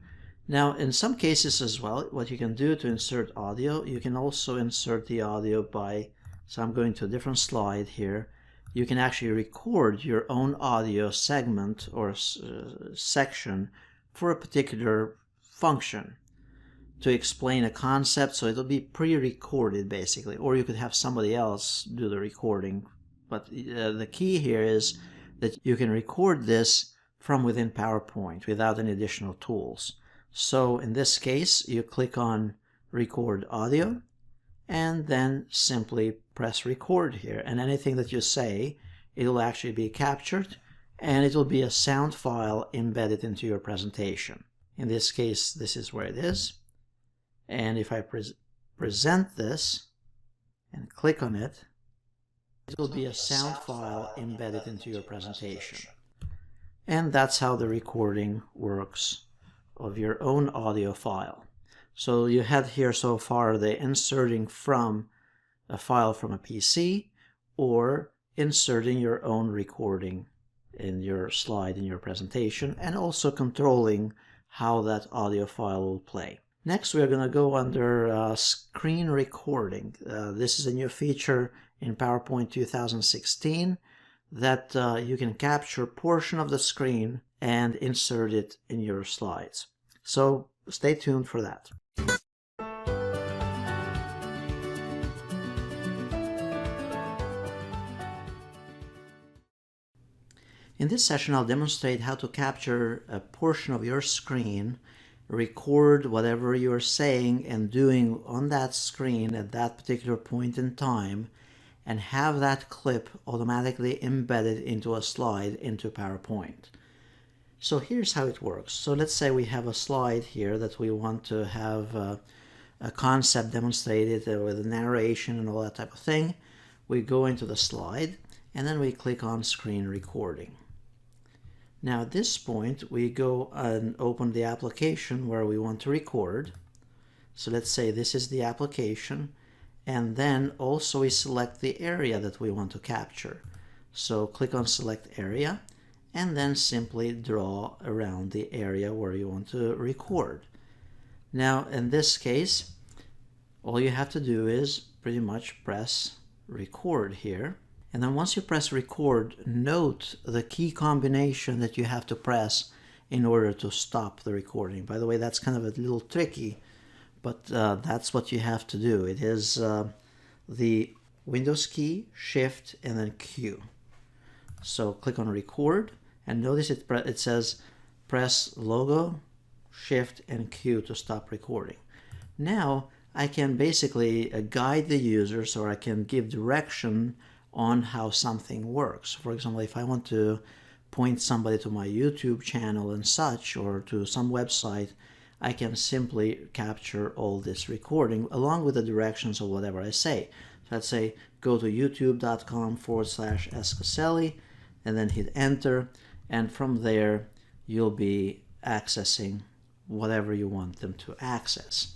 Now in some cases as well, what you can do to insert audio, you can also insert the audio by, so I'm going to a different slide here, you can actually record your own audio segment or section for a particular function to explain a concept, so it'll be pre-recorded basically, or you could have somebody else do the recording. But the key here is that you can record this from within PowerPoint without any additional tools. So in this case, you click on Record Audio, and then simply press Record here. And anything that you say, it'll actually be captured, and it will be a sound file embedded into your presentation. In this case, this is where it is. And if I present this and click on it, it will be a sound file embedded into your presentation. And that's how the recording works of your own audio file. So you had here so far the inserting from a file from a PC or inserting your own recording in your slide in your presentation, and also controlling how that audio file will play. Next, we're going to go under screen recording. This is a new feature in PowerPoint 2016 that you can capture a portion of the screen and insert it in your slides. So stay tuned for that. In this session, I'll demonstrate how to capture a portion of your screen, record whatever you're saying and doing on that screen at that particular point in time, and have that clip automatically embedded into a slide into PowerPoint. So here's how it works. So let's say we have a slide here that we want to have a concept demonstrated with a narration and all that type of thing. We go into the slide and then we click on screen recording. Now at this point we go and open the application where we want to record. So let's say this is the application, and then also we select the area that we want to capture. So click on select area and then simply draw around the area where you want to record. Now in this case, all you have to do is pretty much press record here. And then once you press record, note the key combination that you have to press in order to stop the recording. By the way, that's kind of a little tricky, but that's what you have to do. It is the Windows key, Shift, and then Q. So click on record, and notice it says press logo, Shift, and Q to stop recording. Now I can basically guide the users, or I can give direction on how something works. For example, if I want to point somebody to my YouTube channel and such, or to some website, I can simply capture all this recording along with the directions of whatever I say. So let's say go to youtube.com/skaceli and then hit enter, and from there you'll be accessing whatever you want them to access.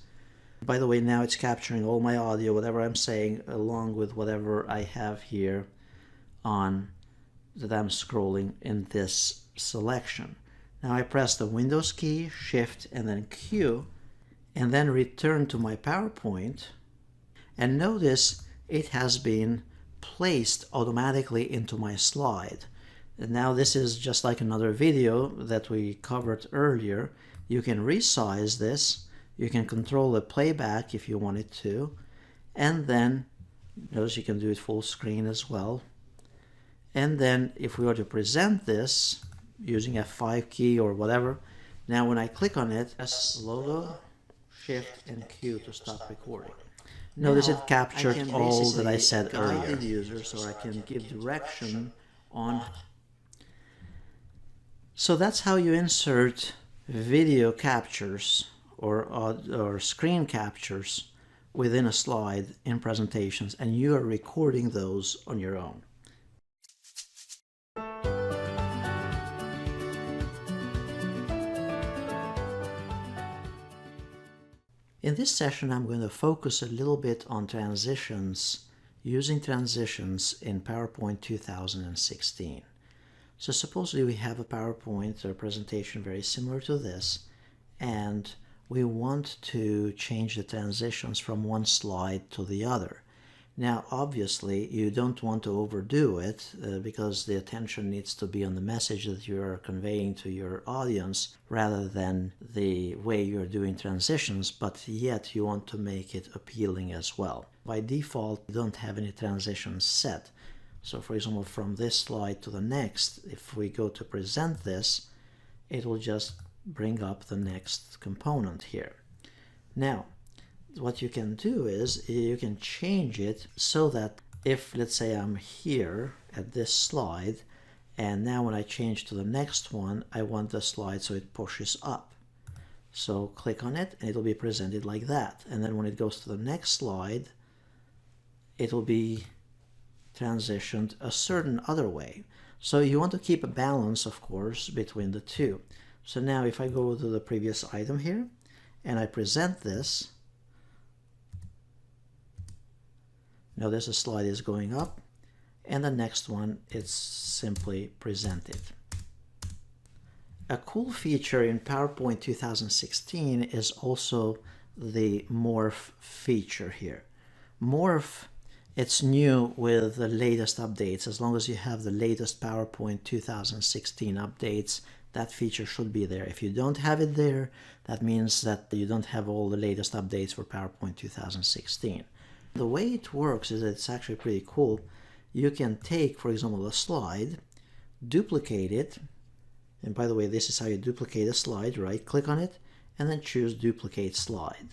By the way, now it's capturing all my audio, whatever I'm saying, along with whatever I have here on that I'm scrolling in this selection. Now I press the Windows key, Shift, and then Q, and then return to my PowerPoint. And notice it has been placed automatically into my slide. And now this is just like another video that we covered earlier. You can resize this, you can control the playback if you wanted to, and then notice you can do it full screen as well. And then if we were to present this using F5 key or whatever, now when I click on it, press logo, shift and Q to stop recording. Notice it captured all that I said earlier. The user so I can give direction on. So that's how you insert video captures or screen captures within a slide in presentations, and you are recording those on your own. In this session, I'm going to focus a little bit on transitions, using transitions in PowerPoint 2016. So supposedly we have a PowerPoint or presentation very similar to this, and we want to change the transitions from one slide to the other. Now, obviously, you don't want to overdo it because the attention needs to be on the message that you are conveying to your audience rather than the way you're doing transitions, but yet you want to make it appealing as well. By default, you don't have any transitions set. So, for example, from this slide to the next, if we go to present this, it will just bring up the next component here. Now, what you can do is you can change it so that if, let's say, I'm here at this slide, and now when I change to the next one, I want the slide so it pushes up. So click on it and it'll be presented like that. And then when it goes to the next slide, it'll be transitioned a certain other way. So you want to keep a balance, of course, between the two. So now if I go to the previous item here and I present this, notice the slide is going up, and the next one is simply presented. A cool feature in PowerPoint 2016 is also the Morph feature here. Morph, it's new with the latest updates. As long as you have the latest PowerPoint 2016 updates, that feature should be there. If you don't have it there, that means that you don't have all the latest updates for PowerPoint 2016. The way it works is that it's actually pretty cool. You can take, for example, a slide, duplicate it, and by the way, this is how you duplicate a slide. Right click on it and then choose duplicate slide.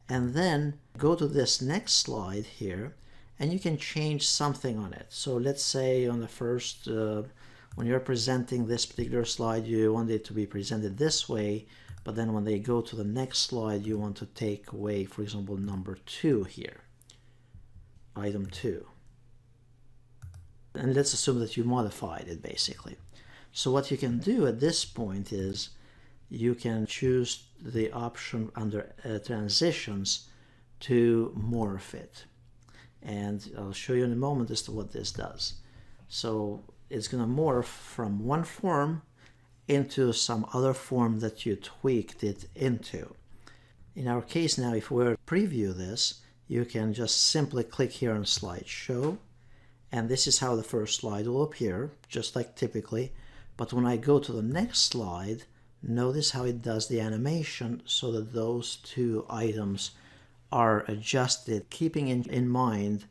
And then go to this next slide here and you can change something on it. So let's say on the first, when you're presenting this particular slide, you want it to be presented this way, but then when they go to the next slide, you want to take away, for example, number 2 here. Item 2. And let's assume that you modified it basically. So what you can do at this point is you can choose the option under transitions to morph it. And I'll show you in a moment as to what this does. So it's going to morph from one form into some other form that you tweaked it into. In our case now, if we were to preview this, you can just simply click here on slideshow, and this is how the first slide will appear, just like typically. But when I go to the next slide, notice how it does the animation so that those two items are adjusted, keeping in mind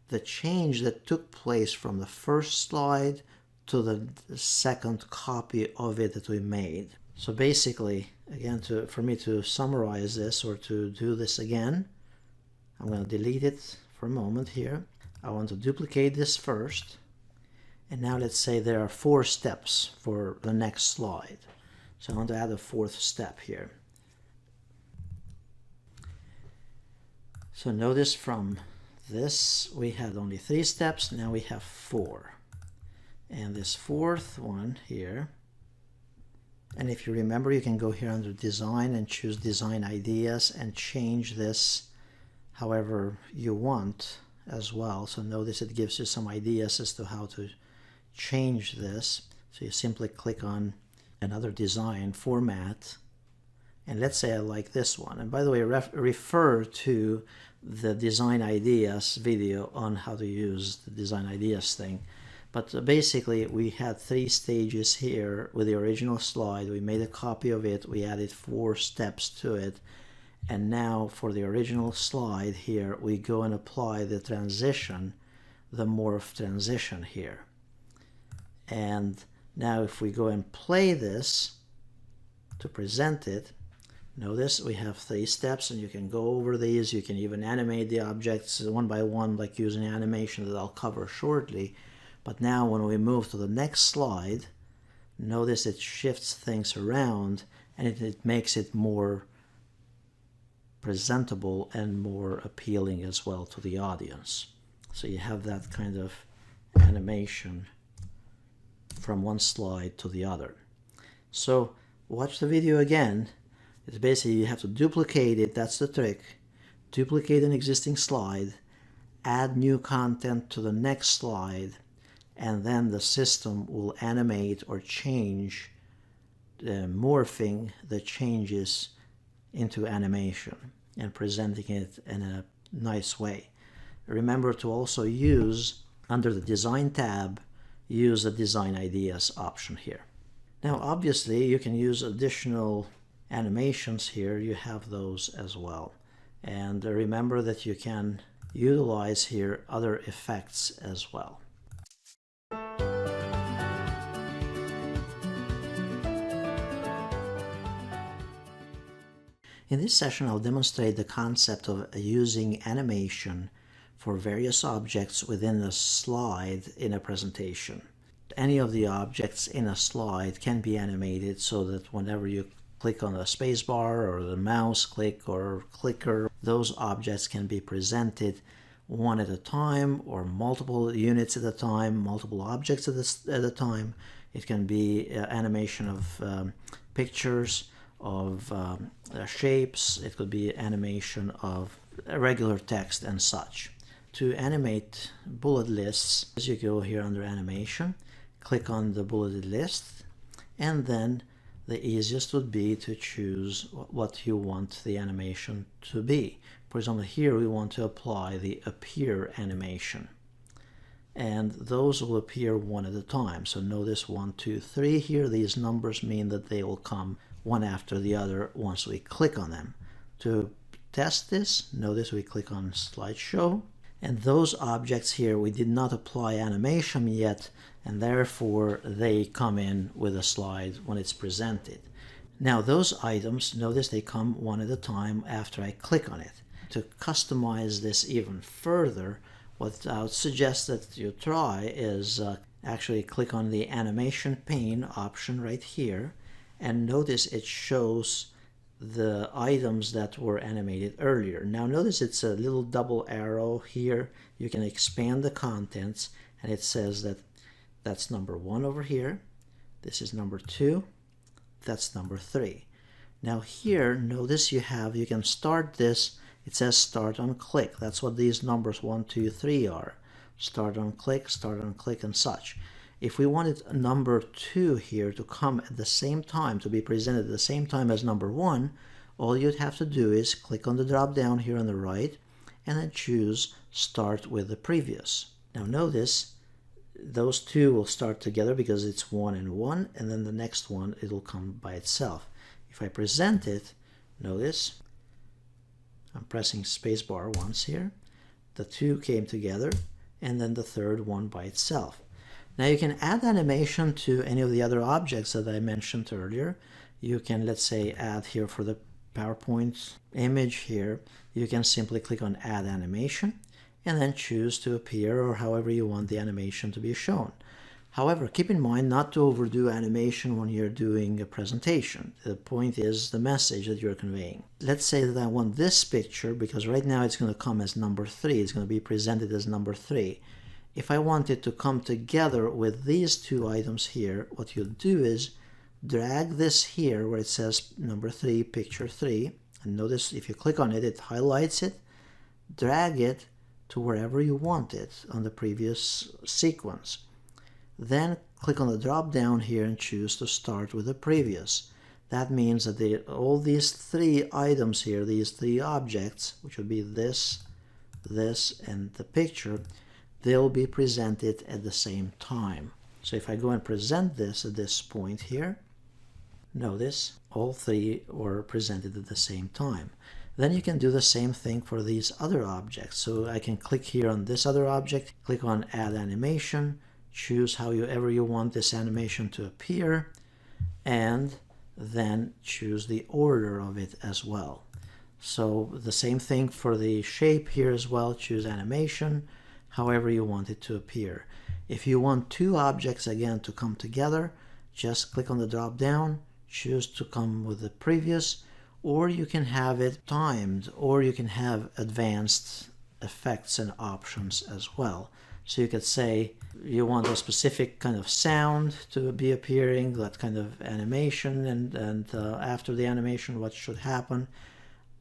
the change that took place from the first slide to the second copy of it that we made. So basically, again, for me to summarize this or to do this again, I'm going to delete it for a moment here. I want to duplicate this first. And now let's say there are 4 steps for the next slide. So I want to add a 4th step here. So notice from this we had only 3 steps, now we have 4. And this 4th one here, and if you remember, you can go here under design and choose design ideas and change this however you want as well. So notice it gives you some ideas as to how to change this. So you simply click on another design format And let's say I like this one. And by the way, refer to the design ideas video on how to use the design ideas thing. But basically we had 3 stages here with the original slide. We made a copy of it, we added 4 steps to it, and now for the original slide here we go and apply the transition, the morph transition here. And now if we go and play this to present it, notice we have 3 steps, and you can go over these. You can even animate the objects one by one, like using animation that I'll cover shortly. But now when we move to the next slide, notice it shifts things around, and it makes it more presentable and more appealing as well to the audience. So you have that kind of animation from one slide to the other. So watch the video again. It's basically you have to duplicate it, that's the trick. Duplicate an existing slide, add new content to the next slide, and then the system will animate or change, morphing the changes into animation and presenting it in a nice way. Remember to also use, under the Design tab, use the Design Ideas option here. Now obviously you can use additional animations here. You have those as well. And remember that you can utilize here other effects as well. In this session, I'll demonstrate the concept of using animation for various objects within a slide in a presentation. Any of the objects in a slide can be animated so that whenever you click on the spacebar or the mouse click or clicker, those objects can be presented one at a time or multiple units at a time, multiple objects at a time. It can be animation of pictures, of shapes. It could be animation of regular text and such. To animate bullet lists, as you go here under animation, click on the bulleted list, and then the easiest would be to choose what you want the animation to be. For example, here we want to apply the appear animation, and those will appear one at a time. So notice 1, 2, 3 here. These numbers mean that they will come one after the other once we click on them. To test this, notice we click on slideshow, and those objects here we did not apply animation yet, and therefore they come in with a slide when it's presented. Now those items, notice they come one at a time after I click on it. To customize this even further, what I would suggest that you try is actually click on the animation pane option right here, and notice it shows the items that were animated earlier. Now notice it's a little double arrow here. You can expand the contents, and it says that that's number 1 over here, this is number 2, that's number 3. Now here, notice you can start this. It says start on click. That's what these numbers 1, 2, 3 are. Start on click, and such. If we wanted number 2 here to come at the same time, to be presented at the same time as number 1, all you'd have to do is click on the drop down here on the right, and then choose start with the previous. Now notice those 2 will start together because it's 1 and 1, and then the next one, it'll come by itself. If I present it, notice I'm pressing spacebar once here, the 2 came together, and then the third one by itself. Now you can add animation to any of the other objects that I mentioned earlier. You can, let's say, add here for the PowerPoint image here, you can simply click on add animation and then choose to appear or however you want the animation to be shown. However, keep in mind not to overdo animation when you're doing a presentation. The point is the message that you're conveying. Let's say that I want this picture, because right now it's going to come as number 3. It's going to be presented as number 3. If I want it to come together with these 2 items here, what you'll do is drag this here where it says number 3, picture 3. And notice if you click on it, it highlights it. Drag it to wherever you want it on the previous sequence. Then click on the drop down here and choose to start with the previous. that means that all these three items here, these three objects, which would be this, and the picture, they'll be presented at the same time. So if I go and present this at this point here, notice all three were presented at the same time. Then you can do the same thing for these other objects. So I can click here on this other object, click on Add Animation, choose however you want this animation to appear, and then choose the order of it as well. So the same thing for the shape here as well. Choose Animation, however you want it to appear. If you want two objects again to come together, just click on the drop down, choose to come with the previous, or you can have it timed, or you can have advanced effects and options as well. So you could say you want a specific kind of sound to be appearing, that kind of animation, and after the animation what should happen.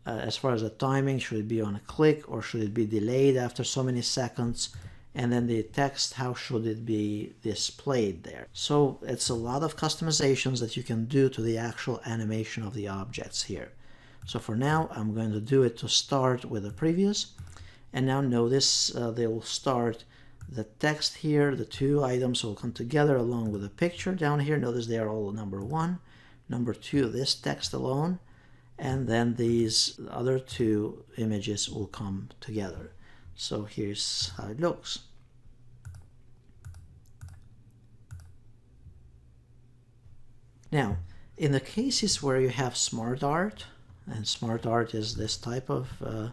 As far as the timing, should it be on a click or should it be delayed after so many seconds? And then the text, how should it be displayed there? So it's a lot of customizations that you can do to the actual animation of the objects here. So for now, I'm going to do it to start with the previous. And now notice they will start the text here. The two items will come together along with the picture down here. Notice they are all number 1. Number 2, this text alone. And then these other two images will come together. So here's how it looks. Now, in the cases where you have SmartArt, and SmartArt is this type of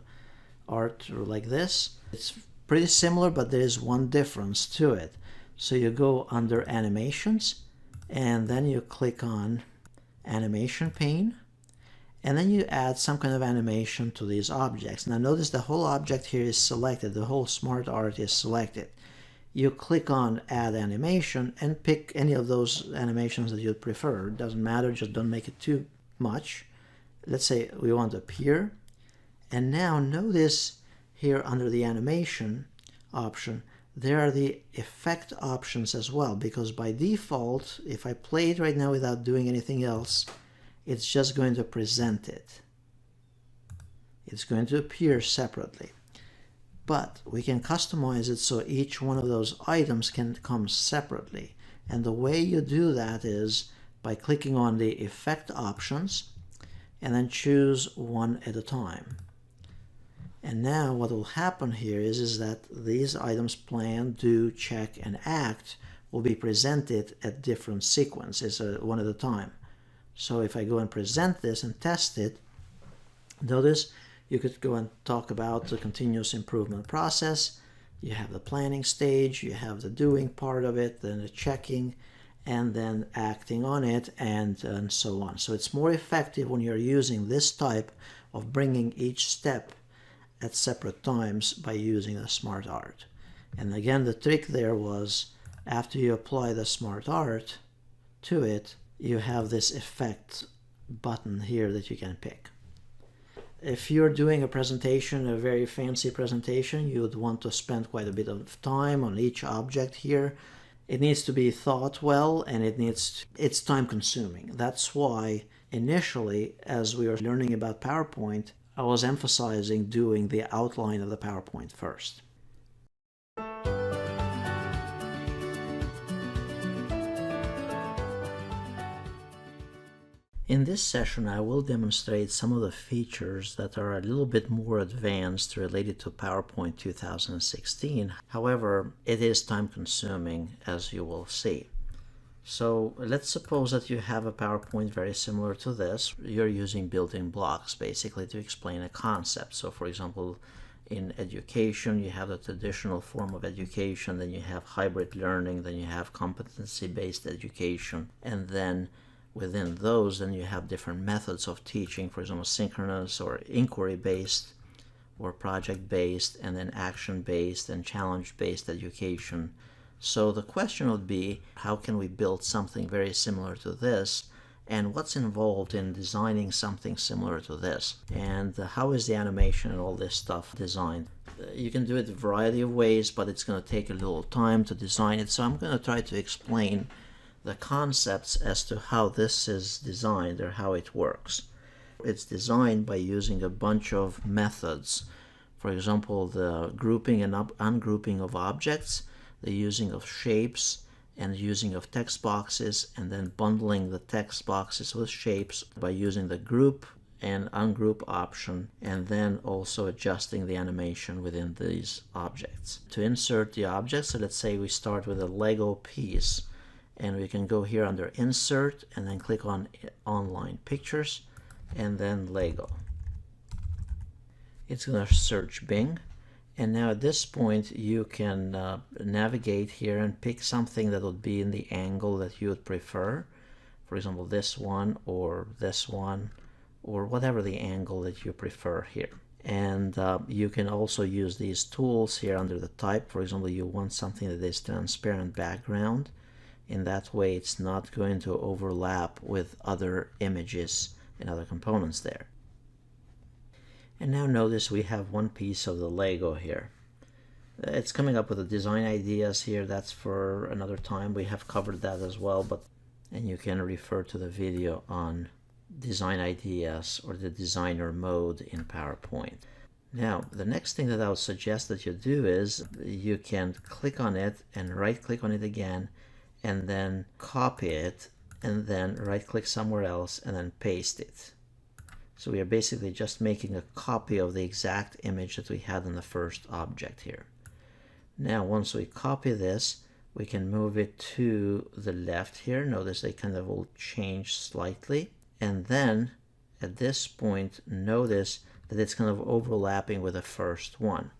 art like this, it's pretty similar, but there is one difference to it. So you go under Animations, and then you click on Animation pane, and then you add some kind of animation to these objects. Now notice the whole object here is selected, the whole SmartArt is selected. You click on Add Animation and pick any of those animations that you prefer. It doesn't matter, just don't make it too much. Let's say we want Appear. And now notice here under the Animation option, there are the effect options as well, because by default, if I play it right now without doing anything else, it's just going to present it. It's going to appear separately. But we can customize it so each one of those items can come separately. And the way you do that is by clicking on the effect options and then choose one at a time. And now what will happen here is that these items plan, do, check, and act will be presented at different sequences, one at a time. So if I go and present this and test it, notice you could go and talk about the continuous improvement process. You have the planning stage, you have the doing part of it, then the checking, and then acting on it, and so on. So it's more effective when you're using this type of bringing each step at separate times by using the SmartArt. And again, the trick there was after you apply the SmartArt to it, you have this effect button here that you can pick. If you're doing a presentation, a very fancy presentation, you would want to spend quite a bit of time on each object here. It needs to be thought well, and it's time consuming. That's why initially, as we were learning about PowerPoint, I was emphasizing doing the outline of the PowerPoint first. In this session, I will demonstrate some of the features that are a little bit more advanced related to PowerPoint 2016. However, it is time-consuming, as you will see. So let's suppose that you have a PowerPoint very similar to this. You're using built-in blocks, basically, to explain a concept. So, for example, in education, you have the traditional form of education, then you have hybrid learning, then you have competency-based education, and then within those, then you have different methods of teaching, for example, synchronous or inquiry-based or project-based, and then action-based and challenge-based education. So the question would be, how can we build something very similar to this? And what's involved in designing something similar to this? And how is the animation and all this stuff designed? You can do it a variety of ways, but it's going to take a little time to design it. So I'm going to try to explain the concepts as to how this is designed or how it works. It's designed by using a bunch of methods. For example, the grouping and ungrouping of objects, the using of shapes, and using of text boxes, and then bundling the text boxes with shapes by using the group and ungroup option, and then also adjusting the animation within these objects. To insert the objects, so let's say we start with a Lego piece, and we can go here under Insert and then click on Online Pictures and then Lego. It's going to search Bing. And now at this point you can navigate here and pick something that would be in the angle that you would prefer. For example, this one or whatever the angle that you prefer here. And you can also use these tools here under the type. For example, you want something that is transparent background. In that way it's not going to overlap with other images and other components there. And now notice we have one piece of the Lego here. It's coming up with the design ideas here. That's for another time. We have covered that as well, and you can refer to the video on design ideas or the designer mode in PowerPoint. Now, the next thing that I would suggest that you do is you can click on it and right click on it again, and then copy it, and then right click somewhere else and then paste it. So we are basically just making a copy of the exact image that we had in the first object here. Now once we copy this, we can move it to the left here. Notice they kind of will change slightly. And then at this point, notice that it's kind of overlapping with the first one.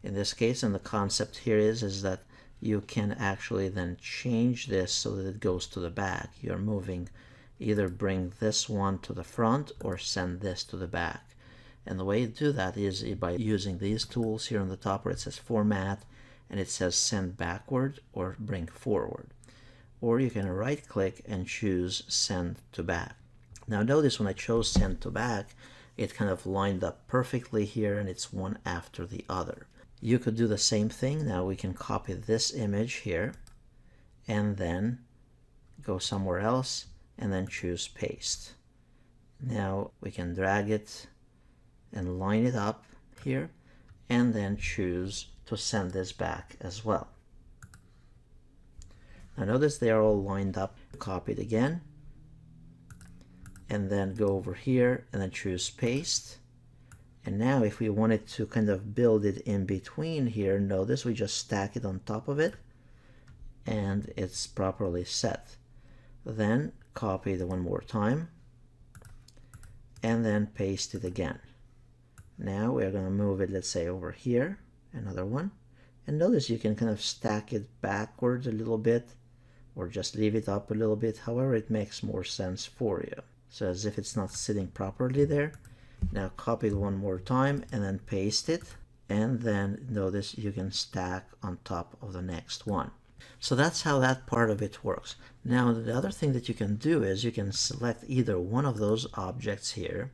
In this case, and the concept here is that you can actually then change this so that it goes to the back. You're moving, either bring this one to the front or send this to the back. And the way you do that is by using these tools here on the top where it says Format and it says Send Backward or Bring Forward. Or you can right click and choose Send to Back. Now notice when I chose Send to Back, it kind of lined up perfectly here and it's one after the other. You could do the same thing. Now we can copy this image here and then go somewhere else and then choose Paste. Now we can drag it and line it up here and then choose to send this back as well. Now notice they are all lined up. Copy it again and then go over here and then choose Paste. And now if we wanted to kind of build it in between here, notice we just stack it on top of it and it's properly set. Then copy it one more time and then paste it again. Now we're going to move it, let's say, over here, another one. And notice you can kind of stack it backwards a little bit or just leave it up a little bit, however it makes more sense for you. So as if it's not sitting properly there. Now copy it one more time and then paste it, and then notice you can stack on top of the next one. So that's how that part of it works. Now the other thing that you can do is you can select either one of those objects here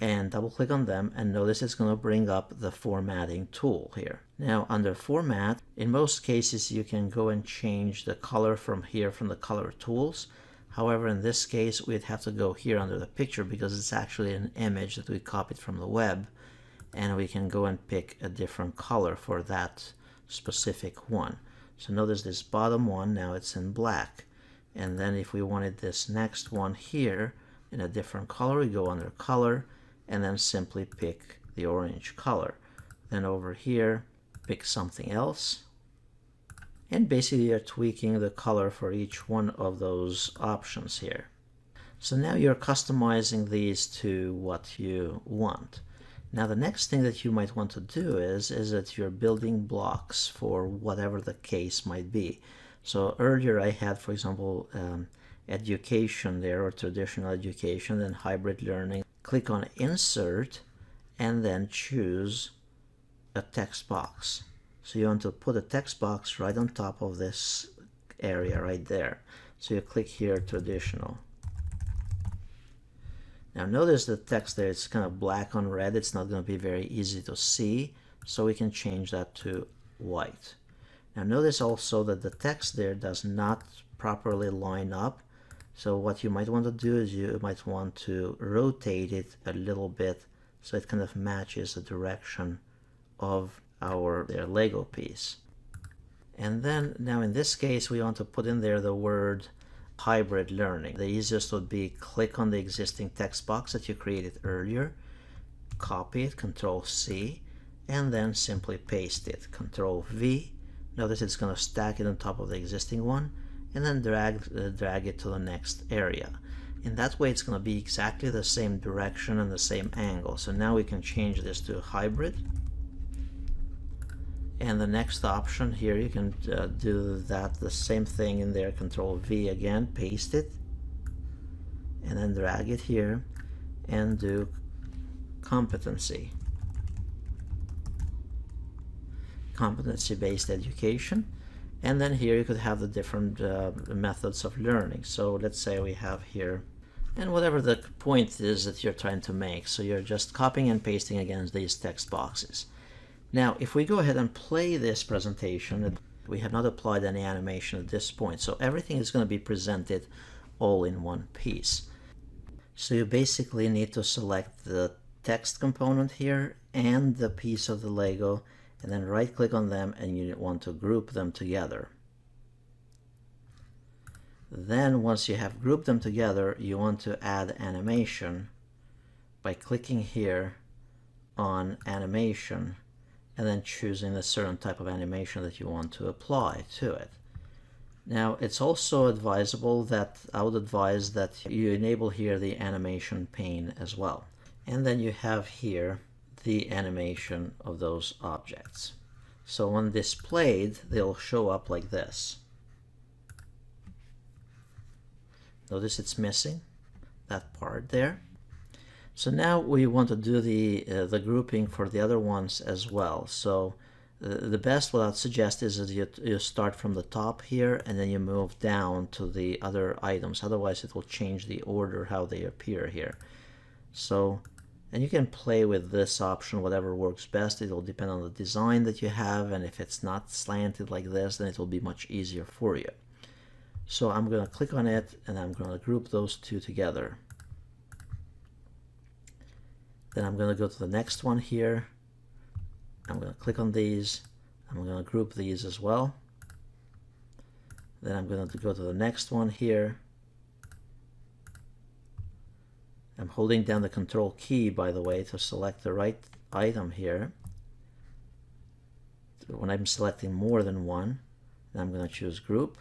and double click on them, and notice it's going to bring up the formatting tool here. Now under Format, in most cases you can go and change the color from here from the color tools. However, in this case, we'd have to go here under the picture because it's actually an image that we copied from the web, and we can go and pick a different color for that specific one. So notice this bottom one, now it's in black. And then if we wanted this next one here in a different color, we go under Color and then simply pick the orange color. Then over here, pick something else. And basically you're tweaking the color for each one of those options here. So now you're customizing these to what you want. Now the next thing that you might want to do is that you're building blocks for whatever the case might be. So earlier I had, for example, education there, or traditional education, then hybrid learning. Click on Insert and then choose a text box. So you want to put a text box right on top of this area right there. So you click here, Traditional. Now notice the text there, it's kind of black on red. It's not going to be very easy to see. So we can change that to white. Now notice also that the text there does not properly line up. So what you might want to do is you might want to rotate it a little bit so it kind of matches the direction of their Lego piece. And then now in this case we want to put in there the word hybrid learning. The easiest would be click on the existing text box that you created earlier, copy it, Control C, and then simply paste it, Control V. Notice it's going to stack it on top of the existing one, and then drag it to the next area. In that way it's going to be exactly the same direction and the same angle. So now we can change this to hybrid. And the next option here, you can do that, the same thing in there, Control V again, paste it, and then drag it here and do competency. Competency-based education. And then here you could have the different methods of learning. So let's say we have here, and whatever the point is that you're trying to make. So you're just copying and pasting against these text boxes. Now, if we go ahead and play this presentation, we have not applied any animation at this point. So everything is going to be presented all in one piece. So you basically need to select the text component here and the piece of the Lego, and then right click on them, and you want to group them together. Then once you have grouped them together, you want to add animation by clicking here on animation and then choosing a certain type of animation that you want to apply to it. Now it's also advisable that I would advise that you enable here the animation pane as well. And then you have here the animation of those objects. So when displayed, they'll show up like this. Notice it's missing that part there. So now we want to do the grouping for the other ones as well. So the best, what I'd suggest is that you start from the top here and then you move down to the other items. Otherwise it will change the order how they appear here. So, and you can play with this option, whatever works best. It will depend on the design that you have, and if it's not slanted like this, then it will be much easier for you. So I'm going to click on it and I'm going to group those two together. Then I'm going to go to the next one here. I'm going to click on these. I'm going to group these as well. Then I'm going to go to the next one here. I'm holding down the Control key, by the way, to select the right item here. When I'm selecting more than one, then I'm going to choose Group.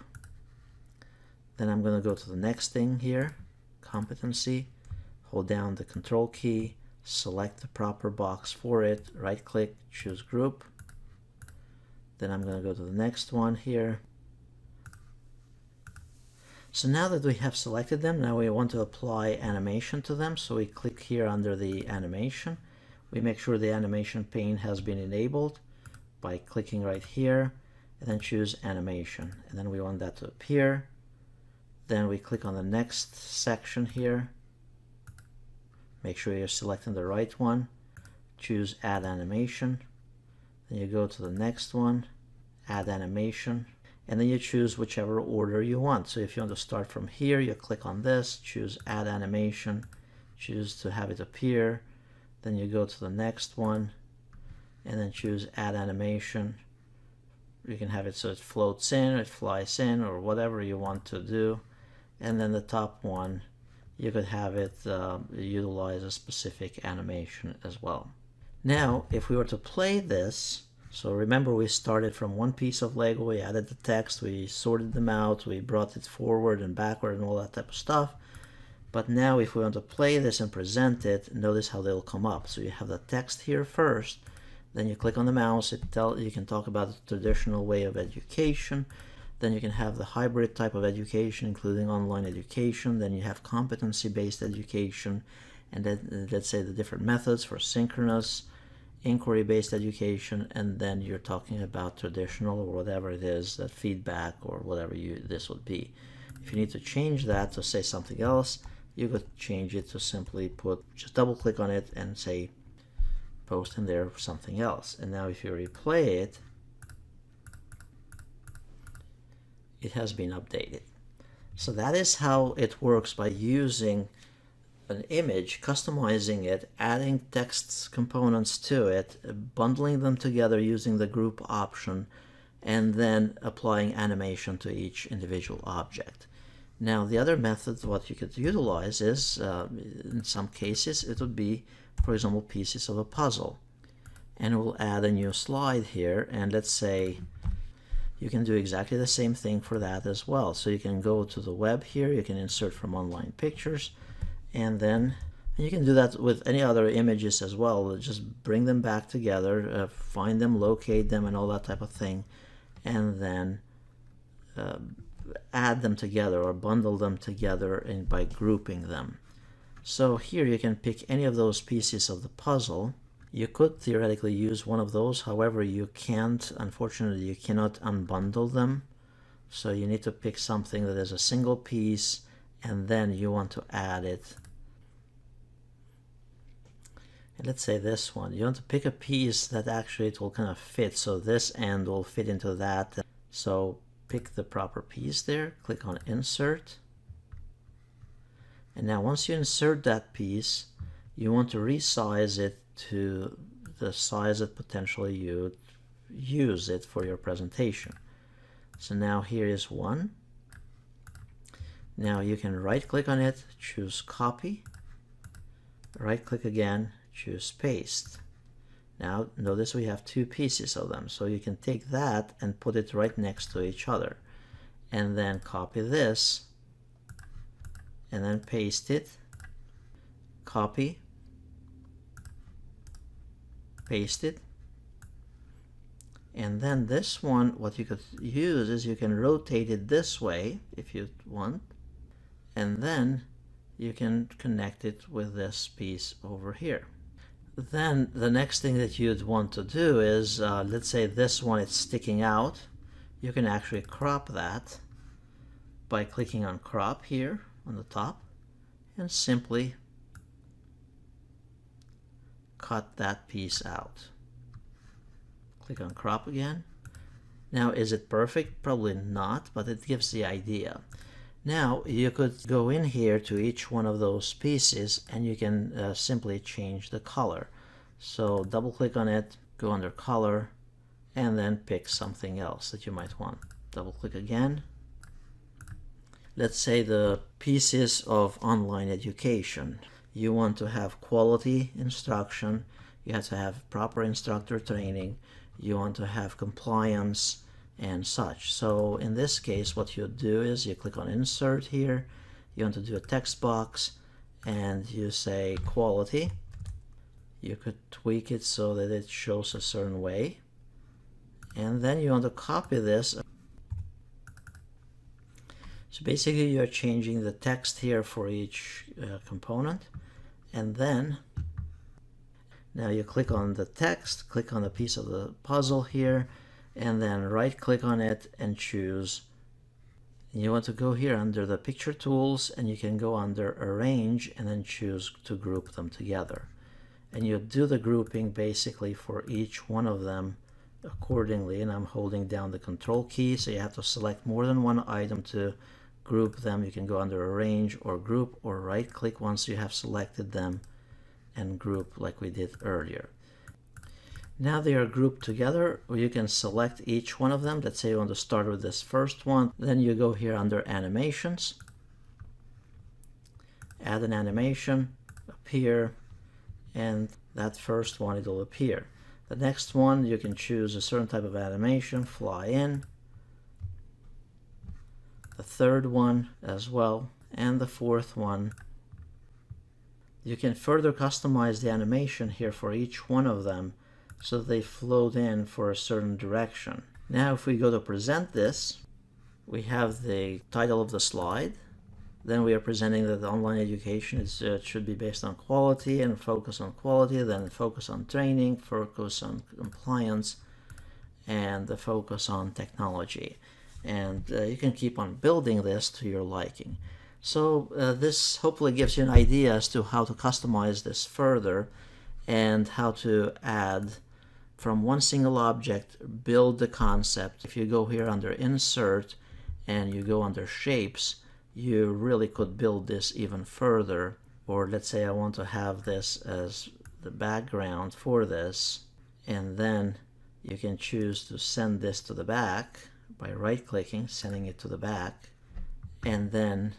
Then I'm going to go to the next thing here, Competency, hold down the Control key, select the proper box for it, right click, choose Group. Then I'm going to go to the next one here. So now that we have selected them, now we want to apply animation to them. So we click here under the animation. We make sure the animation pane has been enabled by clicking right here and then choose animation. And then we want that to appear. Then we click on the next section here. Make sure you're selecting the right one. Choose Add Animation. Then you go to the next one, Add Animation. And then you choose whichever order you want. So if you want to start from here, you click on this, choose Add Animation, choose to have it appear. Then you go to the next one, and then choose Add Animation. You can have it so it floats in, it flies in, or whatever you want to do. And then the top one, you could have it utilize a specific animation as well. Now, if we were to play this, so remember we started from one piece of Lego, we added the text, we sorted them out, we brought it forward and backward and all that type of stuff. But now if we want to play this and present it, notice how they'll come up. So you have the text here first, then you click on the mouse, you can talk about the traditional way of education, then you can have the hybrid type of education, including online education, then you have competency-based education, and then let's say the different methods for synchronous, inquiry-based education, and then you're talking about traditional or whatever it is, that feedback or whatever this would be. If you need to change that to say something else, you could change it to simply just double click on it and say post in there something else. And now if you replay it, it has been updated. So that is how it works, by using an image, customizing it, adding text components to it, bundling them together using the group option, and then applying animation to each individual object. Now, the other method, what you could utilize is, in some cases, it would be, for example, pieces of a puzzle. And we'll add a new slide here, and let's say you can do exactly the same thing for that as well. So you can go to the web here, you can insert from online pictures, and then you can do that with any other images as well. Just bring them back together, find them, locate them, and all that type of thing, and then add them together or bundle them together by grouping them. So here you can pick any of those pieces of the puzzle. You could theoretically use one of those, however you can't, unfortunately you cannot unbundle them. So you need to pick something that is a single piece, and then you want to add it. And let's say this one, you want to pick a piece that actually it will kind of fit, so this end will fit into that. So pick the proper piece there, click on Insert. And now once you insert that piece, you want to resize it to the size that potentially you'd use it for your presentation. So now here is one. Now you can right click on it, choose Copy, right click again, choose Paste. Now notice we have two pieces of them, so you can take that and put it right next to each other, and then copy this and then paste it, copy, paste it, and then this one, what you could use is you can rotate it this way if you want, and then you can connect it with this piece over here. Then the next thing that you'd want to do is, let's say this one is sticking out, you can actually crop that by clicking on Crop here on the top and simply cut that piece out. Click on Crop again. Now, is it perfect? Probably not, but it gives the idea. Now you could go in here to each one of those pieces and you can simply change the color. So double click on it, go under Color, and then pick something else that you might want. Double click again. Let's say the pieces of online education. You want to have quality instruction, you have to have proper instructor training, you want to have compliance and such. So in this case, what you do is you click on Insert here, you want to do a text box, and you say quality. You could tweak it so that it shows a certain way, and then you want to copy this. So basically you're changing the text here for each component, and then now you click on the text, click on the piece of the puzzle here, and then right click on it and choose. You want to go here under the picture tools, and you can go under Arrange and then choose to group them together. And you do the grouping basically for each one of them accordingly, and I'm holding down the Control key, so you have to select more than one item to group them. You can go under Arrange or Group, or right click once you have selected them and group like we did earlier. Now they are grouped together, or you can select each one of them. Let's say you want to start with this first one, then you go here under Animations, add an animation, appear, and that first one, it will appear. The next one, you can choose a certain type of animation, fly in, the third one as well, and the fourth one. You can further customize the animation here for each one of them so they float in for a certain direction. Now if we go to present this, we have the title of the slide. Then we are presenting that the online education should be based on quality and focus on quality, then focus on training, focus on compliance, and the focus on technology. And you can keep on building this to your liking. So this hopefully gives you an idea as to how to customize this further and how to add from one single object, build the concept. If you go here under Insert and you go under shapes, you really could build this even further. Or let's say I want to have this as the background for this, and then you can choose to send this to the back by right-clicking, sending it to the back, and then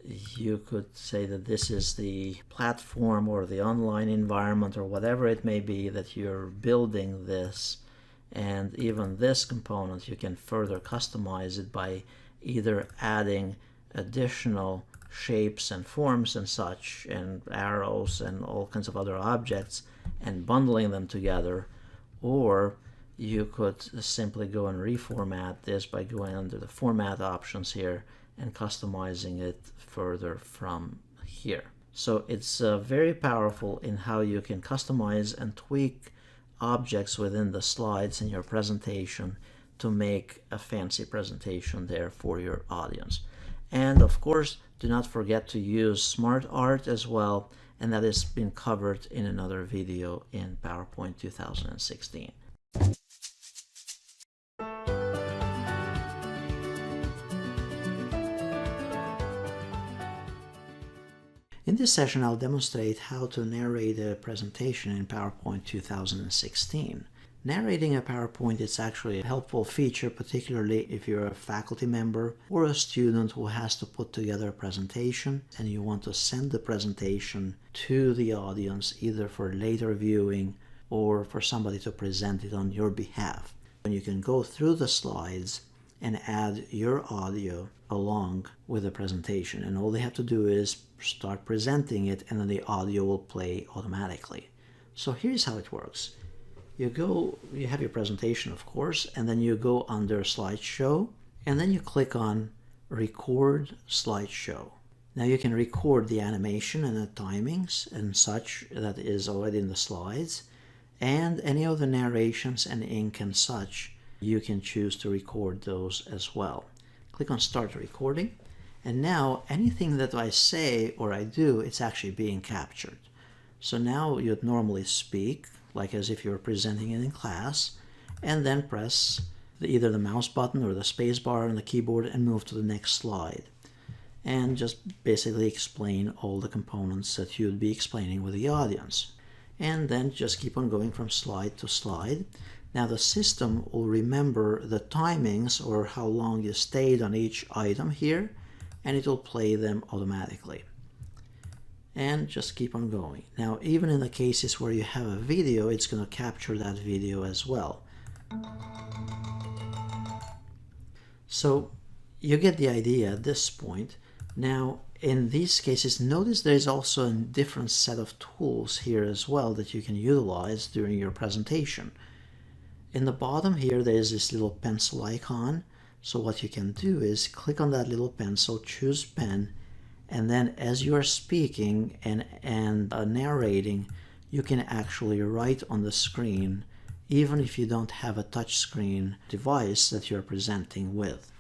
you could say that this is the platform or the online environment or whatever it may be that you're building this. And even this component, you can further customize it by either adding additional shapes and forms and such, and arrows and all kinds of other objects, and bundling them together. Or you could simply go and reformat this by going under the format options here and customizing it further from here. So it's very powerful in how you can customize and tweak objects within the slides in your presentation to make a fancy presentation there for your audience. And of course, do not forget to use SmartArt as well, and that has been covered in another video in PowerPoint 2016. In this session, I'll demonstrate how to narrate a presentation in PowerPoint 2016. Narrating a PowerPoint is actually a helpful feature, particularly if you're a faculty member or a student who has to put together a presentation and you want to send the presentation to the audience either for later viewing or for somebody to present it on your behalf. And you can go through the slides and add your audio along with the presentation, and all they have to do is start presenting it and then the audio will play automatically. So here's how it works. You have your presentation, of course, and then you go under slideshow, and then you click on record slideshow. Now you can record the animation and the timings and such that is already in the slides, and any of the narrations and ink and such, you can choose to record those as well. Click on start recording, and now anything that I say or I do, it's actually being captured. So now you'd normally speak like as if you were presenting it in class, and then press either the mouse button or the space bar on the keyboard and move to the next slide. And just basically explain all the components that you'd be explaining with the audience. And then just keep on going from slide to slide. Now the system will remember the timings or how long you stayed on each item here, and it will play them automatically. And just keep on going. Now, even in the cases where you have a video, it's going to capture that video as well. So you get the idea at this point. Now, in these cases, notice there's also a different set of tools here as well that you can utilize during your presentation. In the bottom here, there's this little pencil icon. So what you can do is click on that little pencil, choose pen, and then as you are speaking and narrating, you can actually write on the screen, even if you don't have a touch screen device that you're presenting with.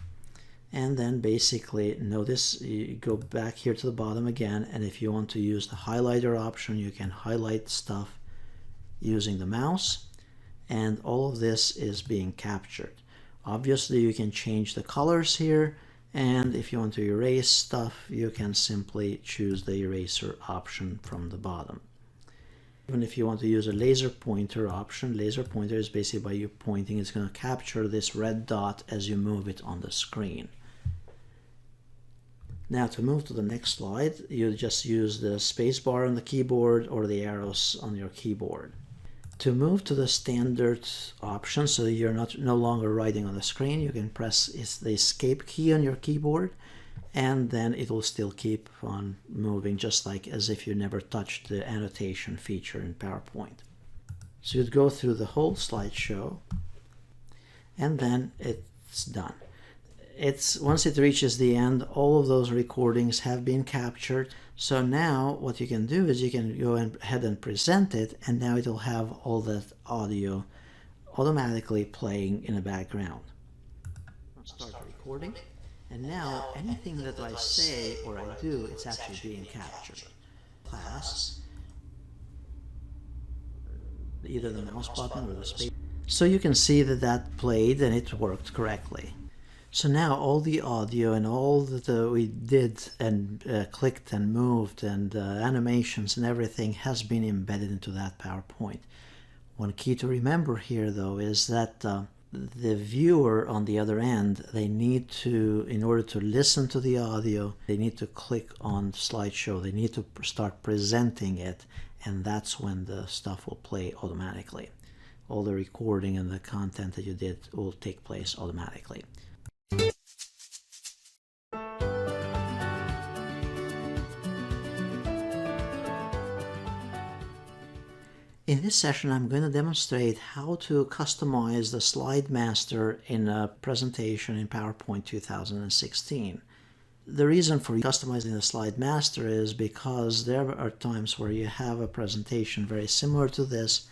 And then basically, notice you go back here to the bottom again, and if you want to use the highlighter option, you can highlight stuff using the mouse, and all of this is being captured. Obviously, you can change the colors here, and if you want to erase stuff, you can simply choose the eraser option from the bottom. Even if you want to use a laser pointer option, laser pointer is basically by you pointing, it's going to capture this red dot as you move it on the screen. Now to move to the next slide, you just use the space bar on the keyboard or the arrows on your keyboard. To move to the standard option, so you're no longer writing on the screen, you can press the escape key on your keyboard, and then it will still keep on moving just like as if you never touched the annotation feature in PowerPoint. So you'd go through the whole slideshow, and then it's done. Once it reaches the end, all of those recordings have been captured. So now what you can do is you can go ahead and present it, and now it will have all that audio automatically playing in the background. Start recording, and now anything that I say or I do, it's actually being captured. Class, either the mouse button or the space. So you can see that that played and it worked correctly. So now all the audio and all that we did and clicked and moved and animations and everything has been embedded into that PowerPoint. One key to remember here though is that the viewer on the other end, they need to, in order to listen to the audio, they need to click on slideshow. They need to start presenting it, and that's when the stuff will play automatically. All the recording and the content that you did will take place automatically. In this session, I'm going to demonstrate how to customize the slide master in a presentation in PowerPoint 2016. The reason for customizing the slide master is because there are times where you have a presentation very similar to this,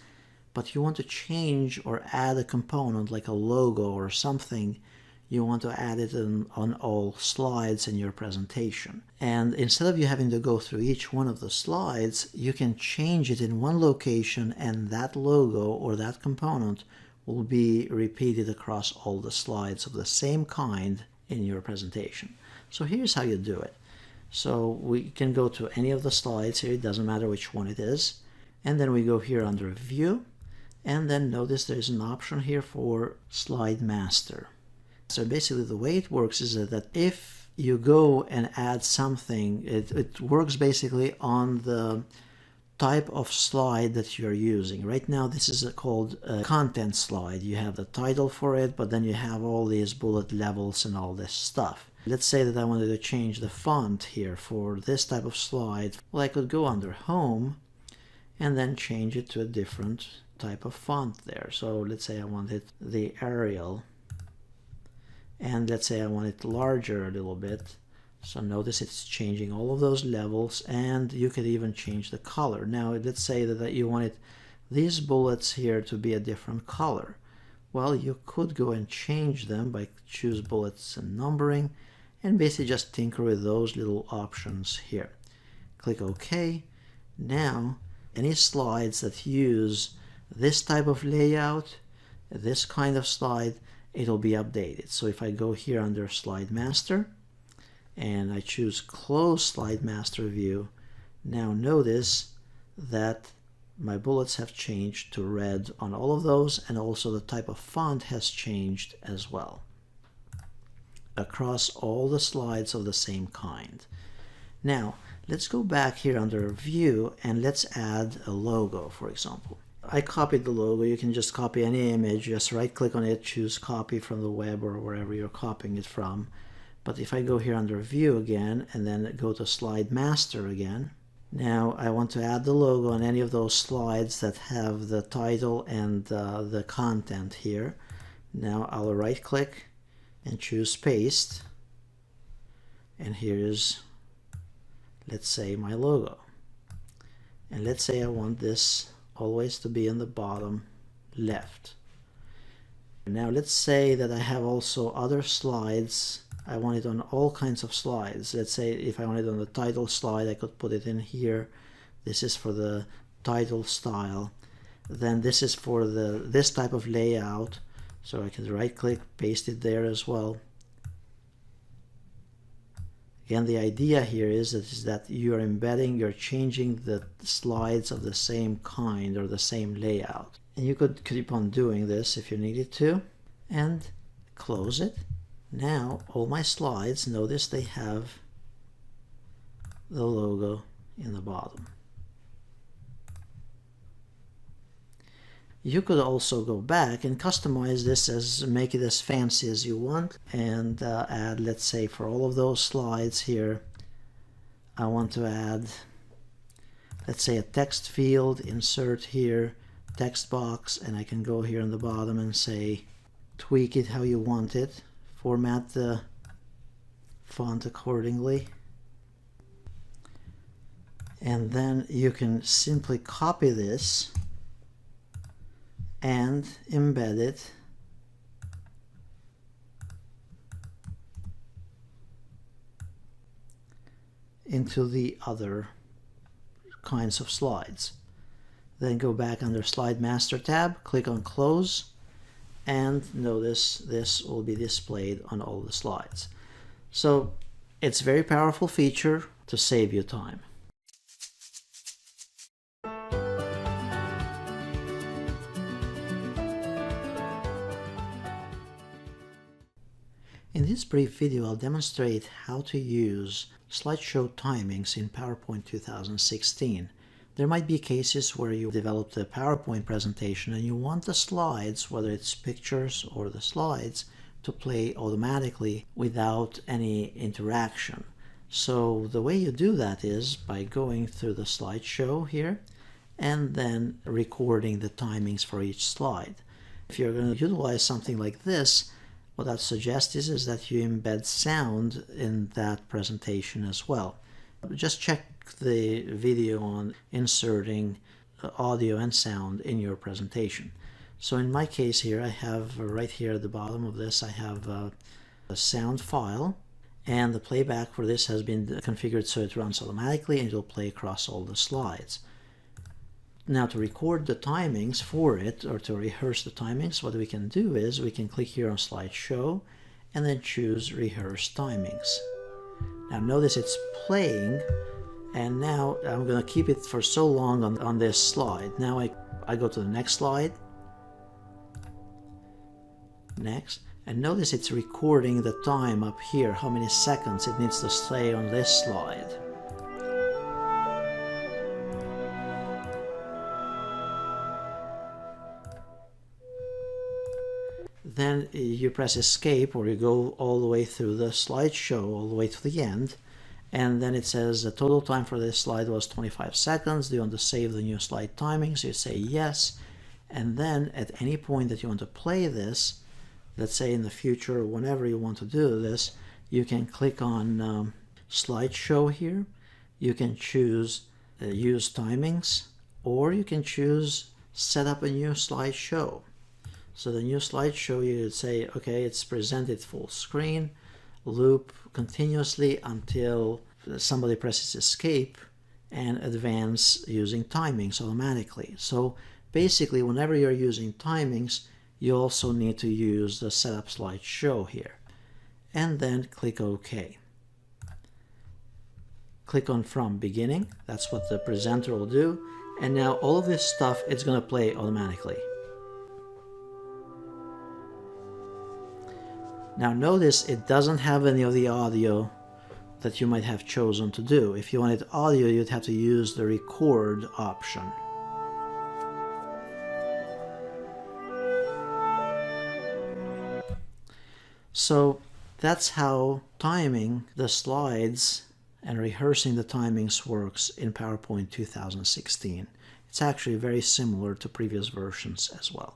but you want to change or add a component like a logo or something. You want to add it on all slides in your presentation. And instead of you having to go through each one of the slides, you can change it in one location, and that logo or that component will be repeated across all the slides of the same kind in your presentation. So here's how you do it. So we can go to any of the slides here, it doesn't matter which one it is. And then we go here under View, and then notice there's an option here for Slide Master. So basically the way it works is that if you go and add something, it works basically on the type of slide that you're using. Right now this is called a content slide. You have the title for it, but then you have all these bullet levels and all this stuff. Let's say that I wanted to change the font here for this type of slide. Well, I could go under Home and then change it to a different type of font there. So let's say I wanted the Arial. And let's say I want it larger a little bit. So notice it's changing all of those levels, and you could even change the color. Now let's say that you wanted these bullets here to be a different color. Well, you could go and change them by choose bullets and numbering, and basically just tinker with those little options here. Click OK. Now any slides that use this type of layout, this kind of slide, it'll be updated. So if I go here under Slide Master and I choose Close Slide Master View, now notice that my bullets have changed to red on all of those, and also the type of font has changed as well across all the slides of the same kind. Now let's go back here under View and let's add a logo, for example. I copied the logo. You can just copy any image, just right click on it, choose copy from the web or wherever you're copying it from. But if I go here under View again and then go to Slide Master again, now I want to add the logo on any of those slides that have the title and the content here. Now I'll right click and choose Paste, and here's, let's say, my logo. And let's say I want this always to be in the bottom left. Now let's say that I have also other slides. I want it on all kinds of slides. Let's say if I want it on the title slide, I could put it in here. This is for the title style. Then this is for this type of layout. So I can right click, paste it there as well. Again, the idea here is that you're embedding, you're changing the slides of the same kind or the same layout. And you could keep on doing this if you needed to, and close it. Now all my slides, notice they have the logo in the bottom. You could also go back and customize this, make it as fancy as you want, and add, let's say, for all of those slides here, I want to add, let's say, a text field, insert here, text box, and I can go here in the bottom and say, tweak it how you want it, format the font accordingly. And then you can simply copy this and embed it into the other kinds of slides. Then go back under Slide Master tab, click on Close, and notice this will be displayed on all the slides. So it's a very powerful feature to save you time. In this brief video, I'll demonstrate how to use slideshow timings in PowerPoint 2016. There might be cases where you developed a PowerPoint presentation and you want the slides, whether it's pictures or the slides, to play automatically without any interaction. So the way you do that is by going through the slideshow here and then recording the timings for each slide. If you're going to utilize something like this, what I'd suggest is that you embed sound in that presentation as well. Just check the video on inserting audio and sound in your presentation. So in my case here, I have right here at the bottom of this, I have a sound file, and the playback for this has been configured so it runs automatically and it'll play across all the slides. Now to record the timings for it, or to rehearse the timings, what we can do is we can click here on slideshow and then choose rehearse timings. Now notice it's playing, and now I'm going to keep it for so long on this slide. Now I go to the next slide, next, and notice it's recording the time up here, how many seconds it needs to stay on this slide. Then you press escape, or you go all the way through the slideshow, all the way to the end, and then it says the total time for this slide was 25 seconds. Do you want to save the new slide timings? You say yes, and then at any point that you want to play this, let's say in the future or whenever you want to do this, you can click on slideshow here. You can choose use timings, or you can choose set up a new slideshow. So the new slideshow, you would say, okay, it's presented full screen, loop continuously until somebody presses escape, and advance using timings automatically. So basically, whenever you're using timings, you also need to use the setup slideshow here. And then click OK. Click on from beginning. That's what the presenter will do. And now all of this stuff, it's going to play automatically. Now notice it doesn't have any of the audio that you might have chosen to do. If you wanted audio, you'd have to use the record option. So that's how timing the slides and rehearsing the timings works in PowerPoint 2016. It's actually very similar to previous versions as well.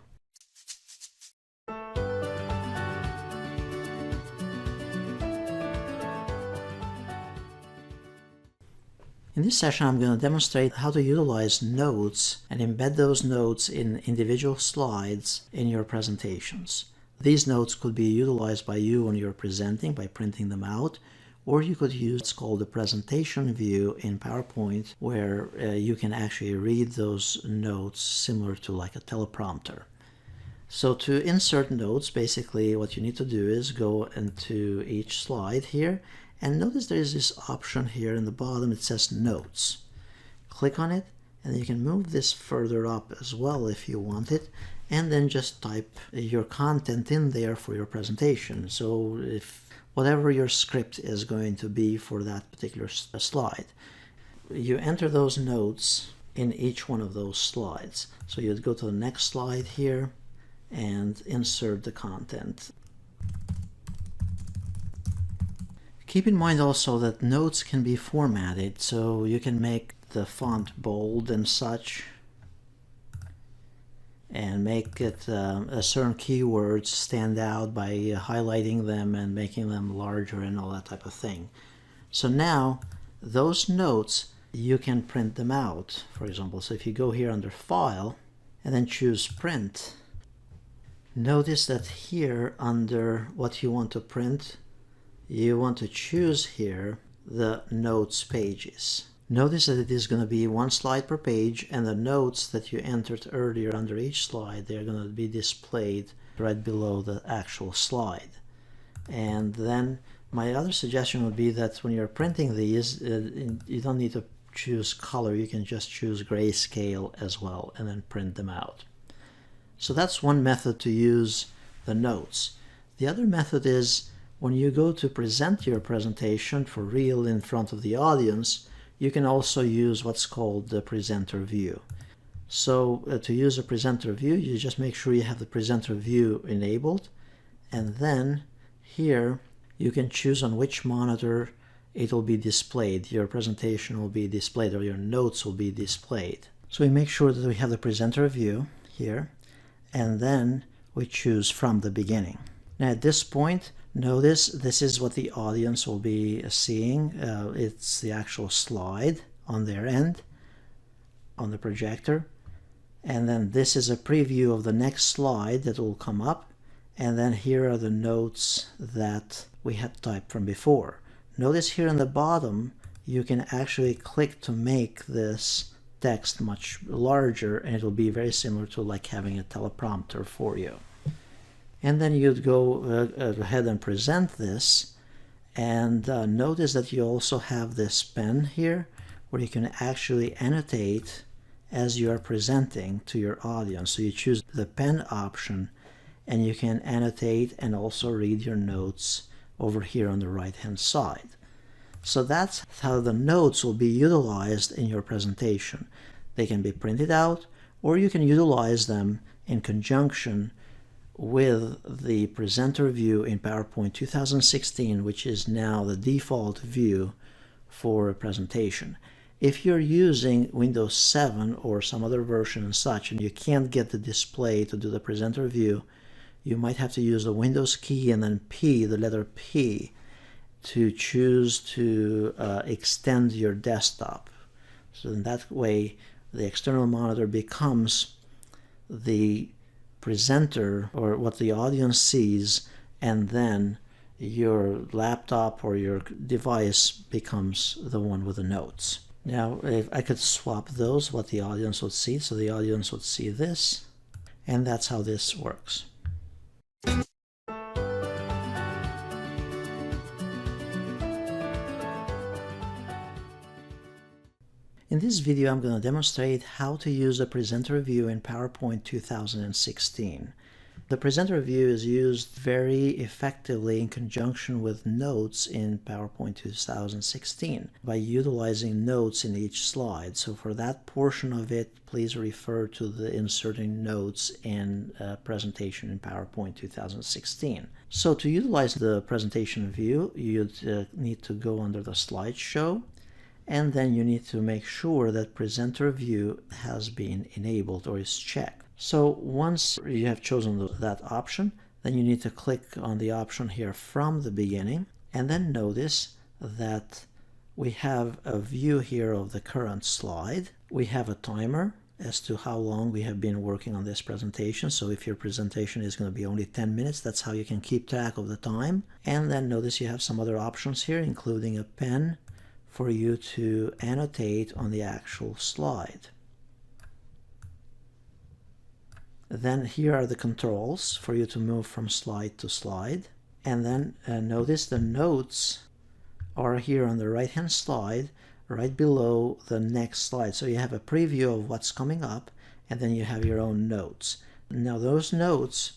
In this session, I'm going to demonstrate how to utilize notes and embed those notes in individual slides in your presentations. These notes could be utilized by you when you're presenting by printing them out, or you could use what's called the presentation view in PowerPoint, where you can actually read those notes similar to like a teleprompter. So to insert notes, basically what you need to do is go into each slide here, and notice there is this option here in the bottom. It says Notes. Click on it, and you can move this further up as well if you want it, and then just type your content in there for your presentation. So if whatever your script is going to be for that particular slide, you enter those notes in each one of those slides. So you'd go to the next slide here and insert the content. Keep in mind also that notes can be formatted, so you can make the font bold and such, and make it certain keywords stand out by highlighting them and making them larger and all that type of thing. So now those notes, you can print them out, for example. So if you go here under File and then choose Print, notice that here under what you want to print, you want to choose here the Notes pages. Notice that it is going to be one slide per page, and the notes that you entered earlier under each slide, they're going to be displayed right below the actual slide. And then my other suggestion would be that when you're printing these, you don't need to choose color, you can just choose grayscale as well and then print them out. So that's one method to use the notes. The other method is when you go to present your presentation for real in front of the audience, you can also use what's called the presenter view. So to use a presenter view, you just make sure you have the presenter view enabled, and then here you can choose on which monitor it will be displayed. Your presentation will be displayed, or your notes will be displayed. So we make sure that we have the presenter view here, and then we choose from the beginning. Now at this point, notice this is what the audience will be seeing. It's the actual slide on their end, on the projector. And then this is a preview of the next slide that will come up. And then here are the notes that we had typed from before. Notice here in the bottom, you can actually click to make this text much larger, and it will be very similar to like having a teleprompter for you. And then you'd go ahead and present this, and notice that you also have this pen here where you can actually annotate as you are presenting to your audience. So you choose the pen option and you can annotate and also read your notes over here on the right hand side. So that's how the notes will be utilized in your presentation. They can be printed out, or you can utilize them in conjunction with the presenter view in PowerPoint 2016, which is now the default view for a presentation. If you're using Windows 7 or some other version and such, and you can't get the display to do the presenter view, you might have to use the Windows key and then P, the letter P, to choose to extend your desktop. So in that way, the external monitor becomes the presenter, or what the audience sees, and then your laptop or your device becomes the one with the notes. Now, if I could swap those, what the audience would see, so the audience would see this, and that's how this works. In this video, I'm going to demonstrate how to use the presenter view in PowerPoint 2016. The presenter view is used very effectively in conjunction with notes in PowerPoint 2016 by utilizing notes in each slide. So for that portion of it, please refer to the inserting notes in presentation in PowerPoint 2016. So to utilize the presentation view, you'd need to go under the slideshow, and then you need to make sure that presenter view has been enabled or is checked. So once you have chosen that option, then you need to click on the option here from the beginning, and then notice that we have a view here of the current slide. We have a timer as to how long we have been working on this presentation. So if your presentation is going to be only 10 minutes, that's how you can keep track of the time. And then notice you have some other options here, including a pen for you to annotate on the actual slide. Then here are the controls for you to move from slide to slide. And then notice the notes are here on the right hand side, right below the next slide. So you have a preview of what's coming up, and then you have your own notes. Now those notes,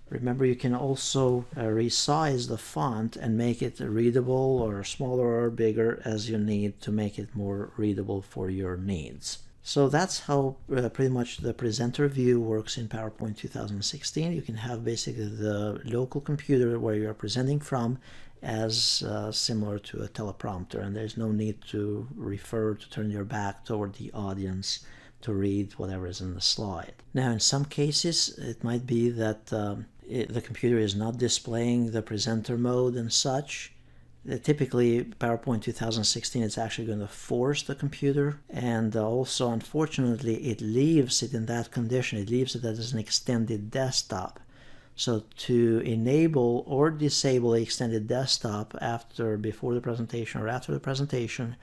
remember, you can also resize the font and make it readable or smaller or bigger as you need to make it more readable for your needs. So that's how pretty much the presenter view works in PowerPoint 2016. You can have basically the local computer where you're presenting from as similar to a teleprompter, and there's no need to refer to turn your back toward the audience to read whatever is in the slide. Now in some cases it might be that the computer is not displaying the presenter mode and such. Typically PowerPoint 2016 is actually going to force the computer, and also unfortunately it leaves it in that condition. It leaves it as an extended desktop. So to enable or disable the extended desktop before the presentation or after the presentation,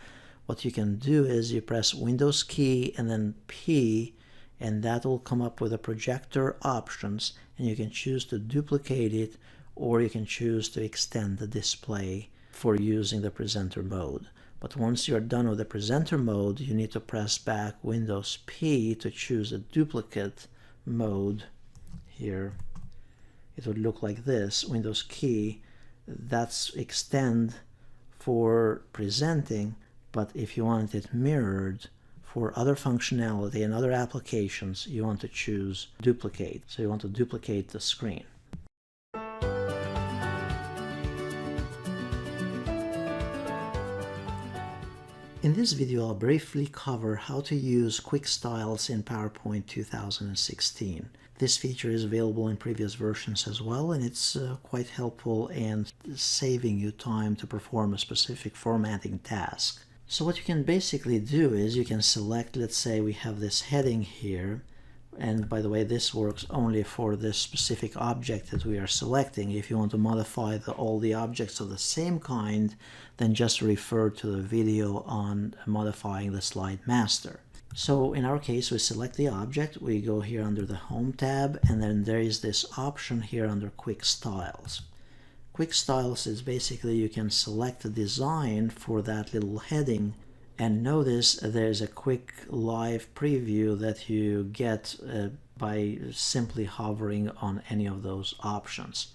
what you can do is you press Windows key and then P and that will come up with the projector options, and you can choose to duplicate it, or you can choose to extend the display for using the presenter mode. But once you're done with the presenter mode, you need to press back Windows P to choose a duplicate mode. Here it would look like this, Windows key, that's extend for presenting, but if you want it mirrored for other functionality and other applications, you want to choose duplicate. So you want to duplicate the screen. In this video, I'll briefly cover how to use quick styles in PowerPoint 2016. This feature is available in previous versions as well, and it's quite helpful and saving you time to perform a specific formatting task. So what you can basically do is you can select, let's say we have this heading here, and by the way, this works only for this specific object that we are selecting. If you want to modify all the objects of the same kind, then just refer to the video on modifying the slide master. So in our case, we select the object, we go here under the Home tab, and then there is this option here under Quick Styles. Quick Styles is basically you can select a design for that little heading, and notice there's a quick live preview that you get by simply hovering on any of those options.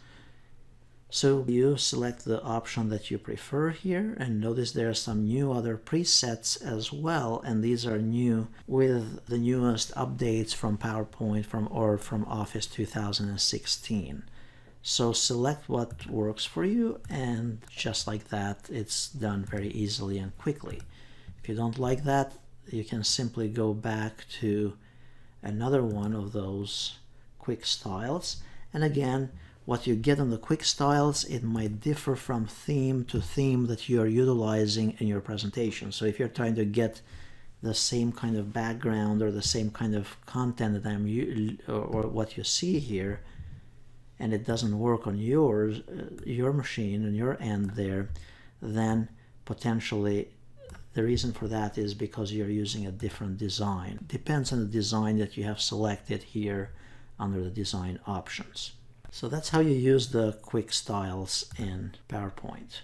So you select the option that you prefer here, and notice there are some new other presets as well, and these are new with the newest updates from PowerPoint from Office 2016. So select what works for you, and just like that, it's done very easily and quickly. If you don't like that, you can simply go back to another one of those quick styles. And again, what you get on the quick styles, it might differ from theme to theme that you are utilizing in your presentation. So if you're trying to get the same kind of background or the same kind of content that or what you see here, and it doesn't work on your machine and your end there, then potentially the reason for that is because you're using a different design. Depends on the design that you have selected here under the design options. So that's how you use the quick styles in PowerPoint.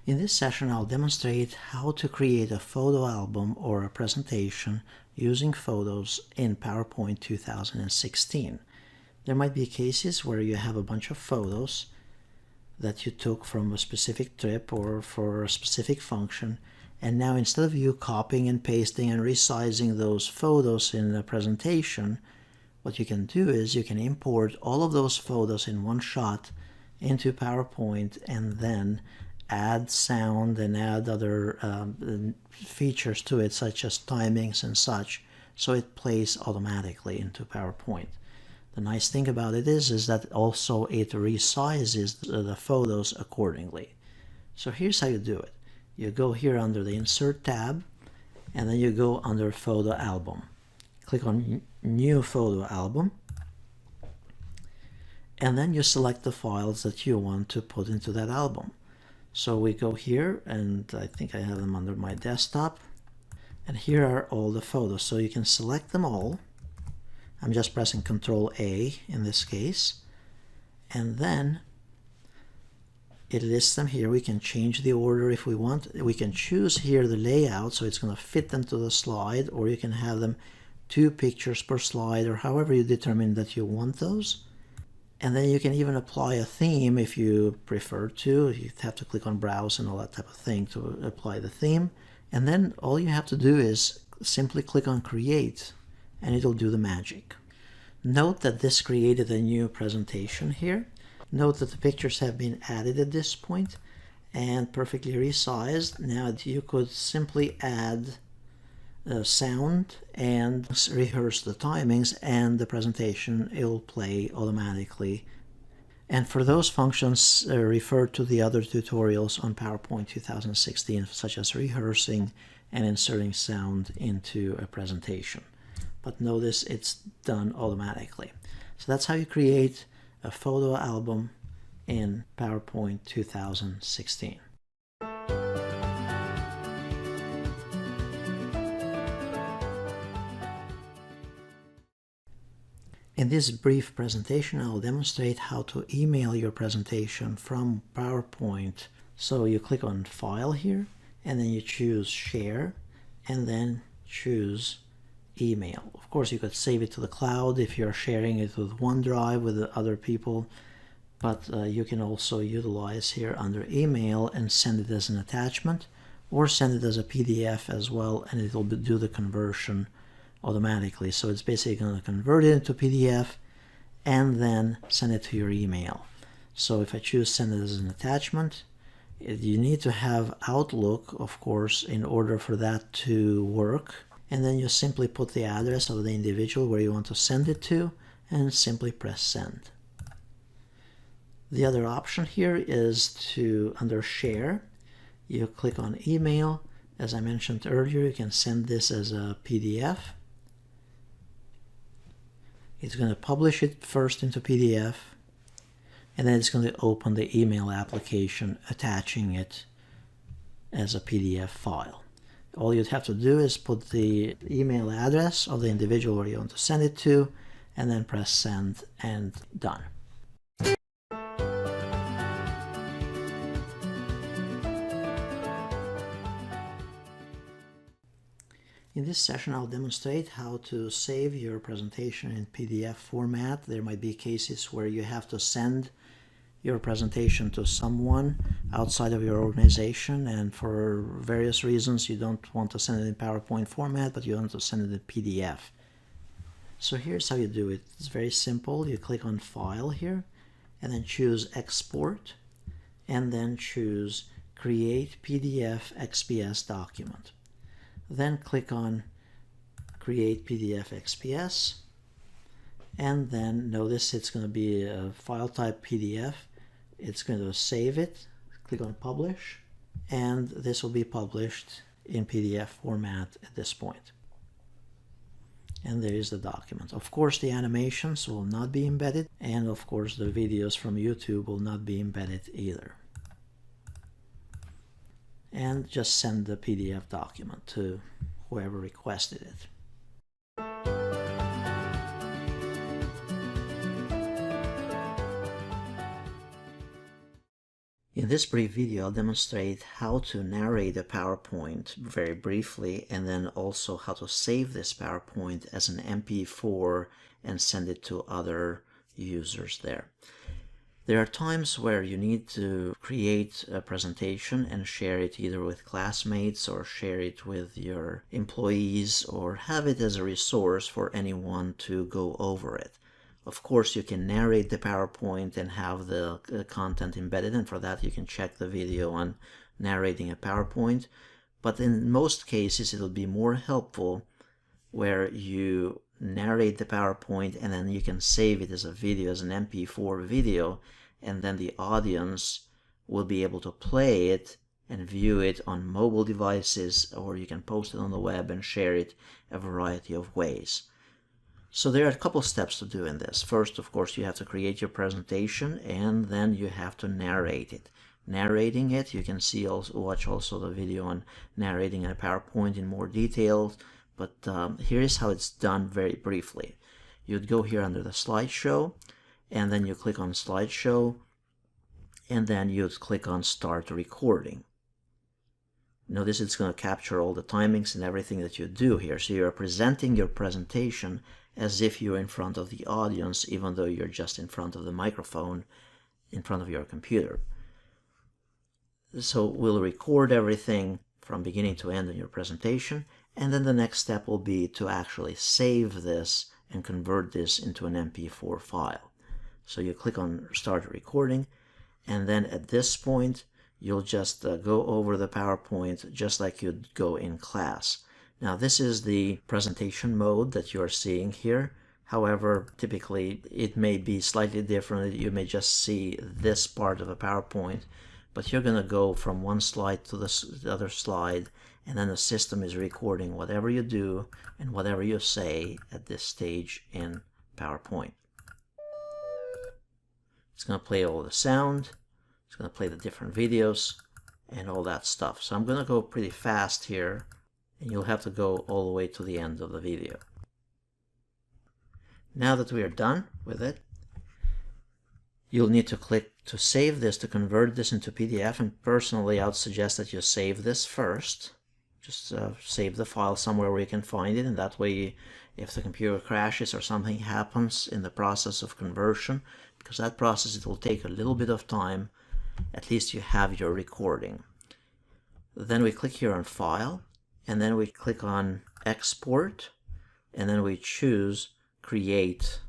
In this session, I'll demonstrate how to create a photo album or a presentation using photos in PowerPoint 2016. There might be cases where you have a bunch of photos that you took from a specific trip or for a specific function, and now instead of you copying and pasting and resizing those photos in the presentation, what you can do is you can import all of those photos in one shot into PowerPoint and then add sound and add other features to it, such as timings and such, so it plays automatically into PowerPoint. The nice thing about it is that also it resizes the photos accordingly. So here's how you do it. You go here under the Insert tab, and then you go under Photo Album. Click on New Photo Album, and then you select the files that you want to put into that album. So we go here, and I think I have them under my desktop, and here are all the photos. So you can select them all. I'm just pressing Control A in this case, and then it lists them here. We can change the order if we want. We can choose here the layout, so it's going to fit them to the slide, or you can have them 2 pictures per slide, or however you determine that you want those. And then you can even apply a theme if you prefer to. You have to click on Browse and all that type of thing to apply the theme. And then all you have to do is simply click on Create, and it'll do the magic. Note that this created a new presentation here. Note that the pictures have been added at this point and perfectly resized. Now you could simply add sound and rehearse the timings, and the presentation will play automatically. And for those functions, refer to the other tutorials on PowerPoint 2016, such as rehearsing and inserting sound into a presentation. But notice it's done automatically. So that's how you create a photo album in PowerPoint 2016. In this brief presentation, I'll demonstrate how to email your presentation from PowerPoint. So you click on File here, and then you choose Share, and then choose Email. Of course, you could save it to the cloud if you're sharing it with OneDrive with other people, but you can also utilize here under Email and send it as an attachment, or send it as a PDF as well, and it will do the conversion automatically. So it's basically going to convert it into PDF and then send it to your email. So if I choose send it as an attachment, you need to have Outlook, of course, in order for that to work. And then you simply put the address of the individual where you want to send it to and simply press send. The other option here is to, under Share, you click on Email. As I mentioned earlier, you can send this as a PDF. It's going to publish it first into PDF, and then it's going to open the email application, attaching it as a PDF file. All you'd have to do is put the email address of the individual where you want to send it to, and then press send, and done. In this session, I'll demonstrate how to save your presentation in PDF format. There might be cases where you have to send your presentation to someone outside of your organization, and for various reasons you don't want to send it in PowerPoint format, but you want to send it in PDF. So here's how you do it. It's very simple. You click on File here, and then choose Export, and then choose Create PDF XPS Document. Then click on Create PDF XPS, and then notice it's going to be a file type PDF. It's going to save it, click on Publish, and this will be published in PDF format at this point. And there is the document. Of course, the animations will not be embedded, and of course the videos from YouTube will not be embedded either. And just send the PDF document to whoever requested it. In this brief video, I'll demonstrate how to narrate a PowerPoint very briefly, and then also how to save this PowerPoint as an MP4 and send it to other users there. There are times where you need to create a presentation and share it either with classmates or share it with your employees or have it as a resource for anyone to go over it. Of course, you can narrate the PowerPoint and have the content embedded, and for that you can check the video on narrating a PowerPoint. But in most cases, it'll be more helpful where you narrate the PowerPoint and then you can save it as a video, as an MP4 video, and then the audience will be able to play it and view it on mobile devices, or you can post it on the web and share it a variety of ways. So there are a couple steps to do in this. First, of course, you have to create your presentation, and then you have to narrate it. Narrating it, you can see watch also the video on narrating a PowerPoint in more detail, but here is how it's done very briefly. You'd go here under the slideshow, and then you click on slideshow, and then you'd click on start recording. Notice it's going to capture all the timings and everything that you do here. So you're presenting your presentation as if you're in front of the audience, even though you're just in front of the microphone in front of your computer. So we'll record everything from beginning to end in your presentation, and then the next step will be to actually save this and convert this into an MP4 file. So you click on start recording, and then at this point you'll just go over the PowerPoint just like you'd go in class. Now this is the presentation mode that you're seeing here. However, typically it may be slightly different. You may just see this part of a PowerPoint, but you're going to go from one slide to the other slide, and then the system is recording whatever you do and whatever you say at this stage in PowerPoint. It's going to play all the sound. It's going to play the different videos and all that stuff. So I'm going to go pretty fast here, and you'll have to go all the way to the end of the video. Now that we are done with it, you'll need to click to save this, to convert this into PDF. And personally, I would suggest that you save this first. Just save the file somewhere where you can find it, and that way if the computer crashes or something happens in the process of conversion, because that process, it will take a little bit of time, at least you have your recording. Then we click here on File, and then we click on Export, and then we choose Create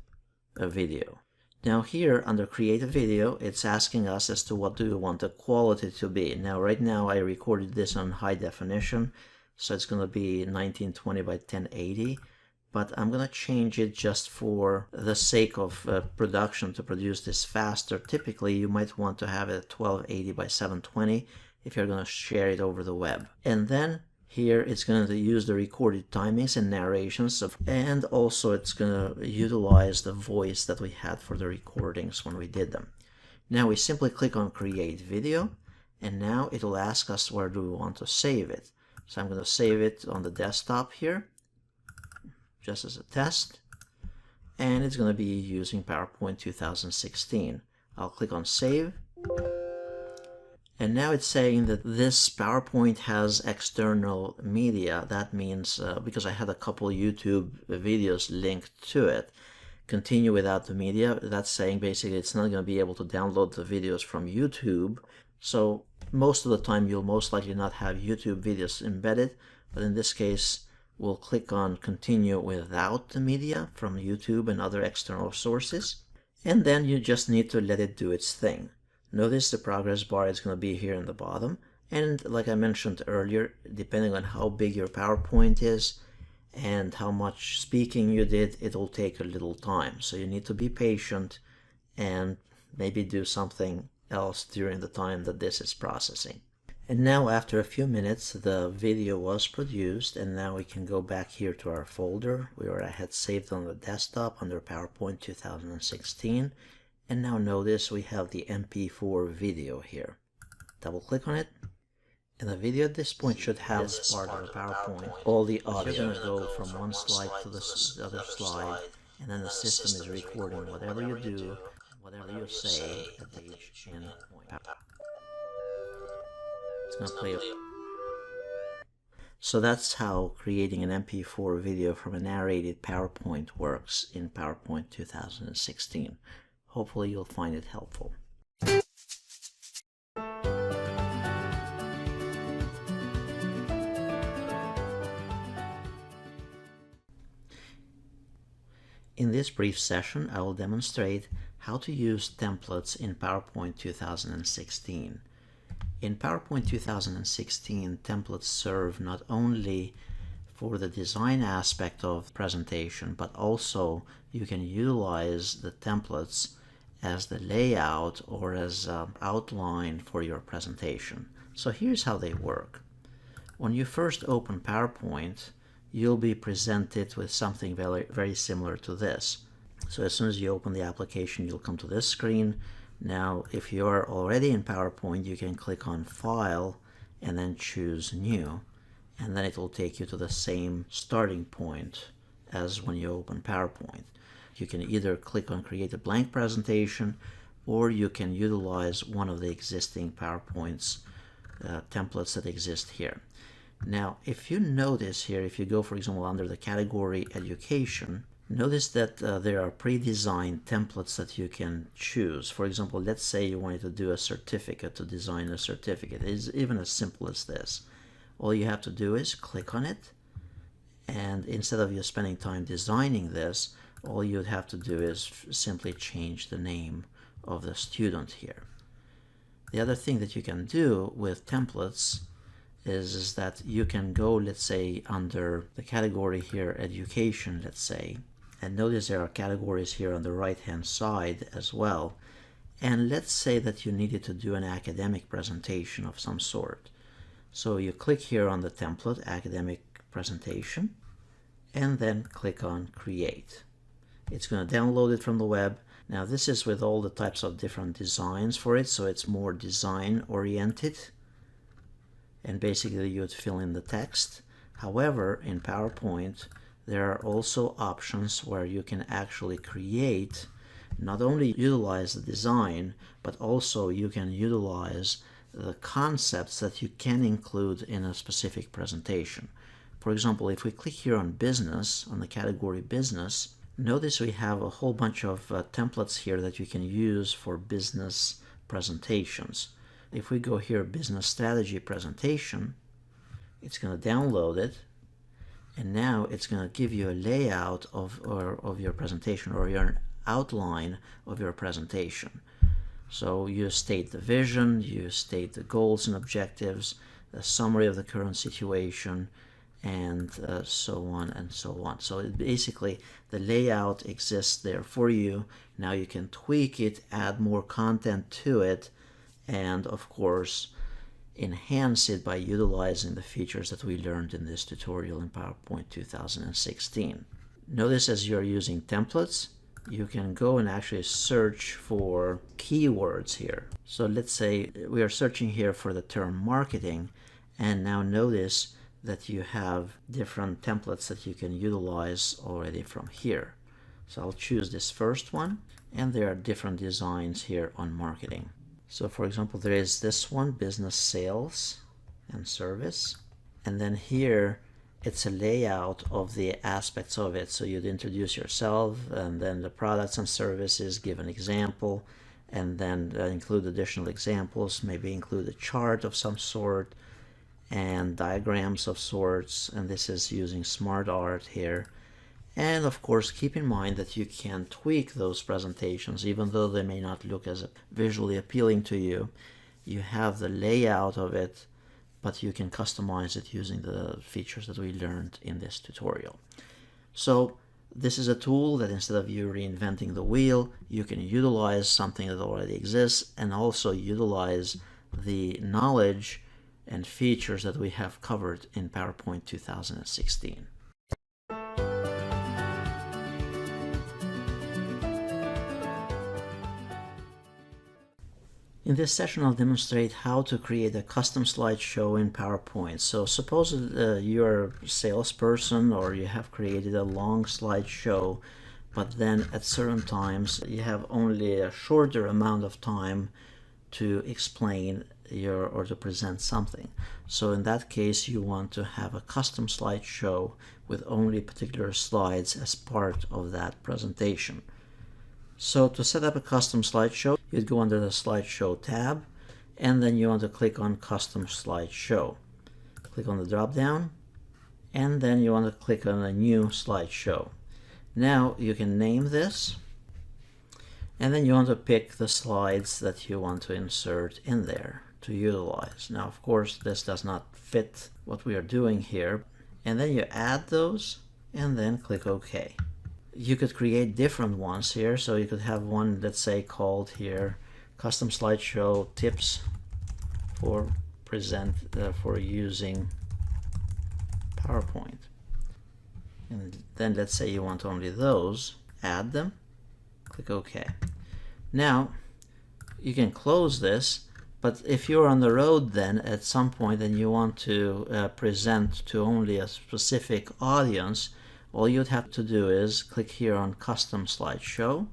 a Video. Now here under Create a Video, it's asking us as to what do you want the quality to be. Now right now I recorded this on high definition, so it's going to be 1920 by 1080, but I'm going to change it just for the sake of production, to produce this faster. Typically you might want to have it at 1280 by 720 if you're going to share it over the web. And then here it's going to use the recorded timings and narrations, and also it's going to utilize the voice that we had for the recordings when we did them. Now we simply click on Create Video, and now it will ask us where do we want to save it. So I'm going to save it on the desktop here, just as a test, and it's going to be using PowerPoint 2016. I'll click on Save. And now it's saying that this PowerPoint has external media. That means, because I had a couple YouTube videos linked to it, continue without the media. That's saying basically it's not going to be able to download the videos from YouTube. So most of the time you'll most likely not have YouTube videos embedded. But in this case, we'll click on Continue without the media from YouTube and other external sources. And then you just need to let it do its thing. Notice the progress bar is going to be here in the bottom, and like I mentioned earlier, depending on how big your PowerPoint is and how much speaking you did, it'll take a little time. So you need to be patient and maybe do something else during the time that this is processing. And now after a few minutes, the video was produced, and now we can go back here to our folder where I had saved on the desktop under PowerPoint 2016. And now notice we have the MP4 video here. Double click on it, and the video at this point should have as part of the PowerPoint all the audio. You're going to go from one slide to the other slide, and then the system is recording whatever you do, whatever you say at each end point. It's going to play. So that's how creating an MP4 video from a narrated PowerPoint works in PowerPoint 2016. Hopefully you'll find it helpful. In this brief session, I will demonstrate how to use templates in PowerPoint 2016. In PowerPoint 2016, templates serve not only for the design aspect of the presentation, but also you can utilize the templates as the layout or as an outline for your presentation. So here's how they work. When you first open PowerPoint, you'll be presented with something very similar to this. So as soon as you open the application, you'll come to this screen. Now, if you're already in PowerPoint, you can click on File and then choose New, and then it will take you to the same starting point as when you open PowerPoint. You can either click on Create a Blank Presentation, or you can utilize one of the existing PowerPoint's templates that exist here. Now, if you notice here, if you go, for example, under the category Education, notice that there are pre-designed templates that you can choose. For example, let's say you wanted to do a certificate, to design a certificate. It's even as simple as this. All you have to do is click on it, and instead of you spending time designing this, all you'd have to do is simply change the name of the student here. The other thing that you can do with templates is that you can go, let's say, under the category here, Education, let's say, and notice there are categories here on the right hand side as well. And let's say that you needed to do an academic presentation of some sort. So you click here on the template, Academic Presentation, and then click on Create. It's going to download it from the web. Now this is with all the types of different designs for it, so it's more design oriented, and basically you would fill in the text. However, in PowerPoint there are also options where you can actually create, not only utilize the design, but also you can utilize the concepts that you can include in a specific presentation. For example, if we click here on business, on the category business, notice we have a whole bunch of templates here that you can use for business presentations. If we go here, business strategy presentation, it's going to download it, and now it's going to give you a layout of your presentation, or your outline of your presentation. So you state the vision, you state the goals and objectives, a summary of the current situation, and so on and so on. So basically the layout exists there for you. Now you can tweak it, add more content to it, and of course enhance it by utilizing the features that we learned in this tutorial in PowerPoint 2016. Notice as you're using templates, you can go and actually search for keywords here. So let's say we are searching here for the term marketing, and now notice that you have different templates that you can utilize already from here. So I'll choose this first one, and there are different designs here on marketing. So for example, there is this one, business sales and service, and then here it's a layout of the aspects of it. So you'd introduce yourself, and then the products and services, give an example, and then include additional examples, maybe include a chart of some sort and diagrams of sorts, and this is using SmartArt here. And of course, keep in mind that you can tweak those presentations, even though they may not look as visually appealing to you. You have the layout of it, but you can customize it using the features that we learned in this tutorial. So this is a tool that instead of you reinventing the wheel, you can utilize something that already exists, and also utilize the knowledge and features that we have covered in PowerPoint 2016. In this session, I'll demonstrate how to create a custom slideshow in PowerPoint. So suppose you're a salesperson, or you have created a long slideshow, but then at certain times you have only a shorter amount of time to explain or to present something. So in that case, you want to have a custom slideshow with only particular slides as part of that presentation. So to set up a custom slideshow, you'd go under the slideshow tab, and then you want to click on custom slideshow. Click on the drop down, and then you want to click on a new slideshow. Now you can name this, and then you want to pick the slides that you want to insert in there to utilize. Now of course this does not fit what we are doing here, and then you add those and then click OK. You could create different ones here, so you could have one, let's say, called here custom slideshow tips for using PowerPoint, and then let's say you want only those, add them, click OK. Now you can close this, but if you're on the road then at some point and you want to present to only a specific audience, all you'd have to do is click here on custom slideshow,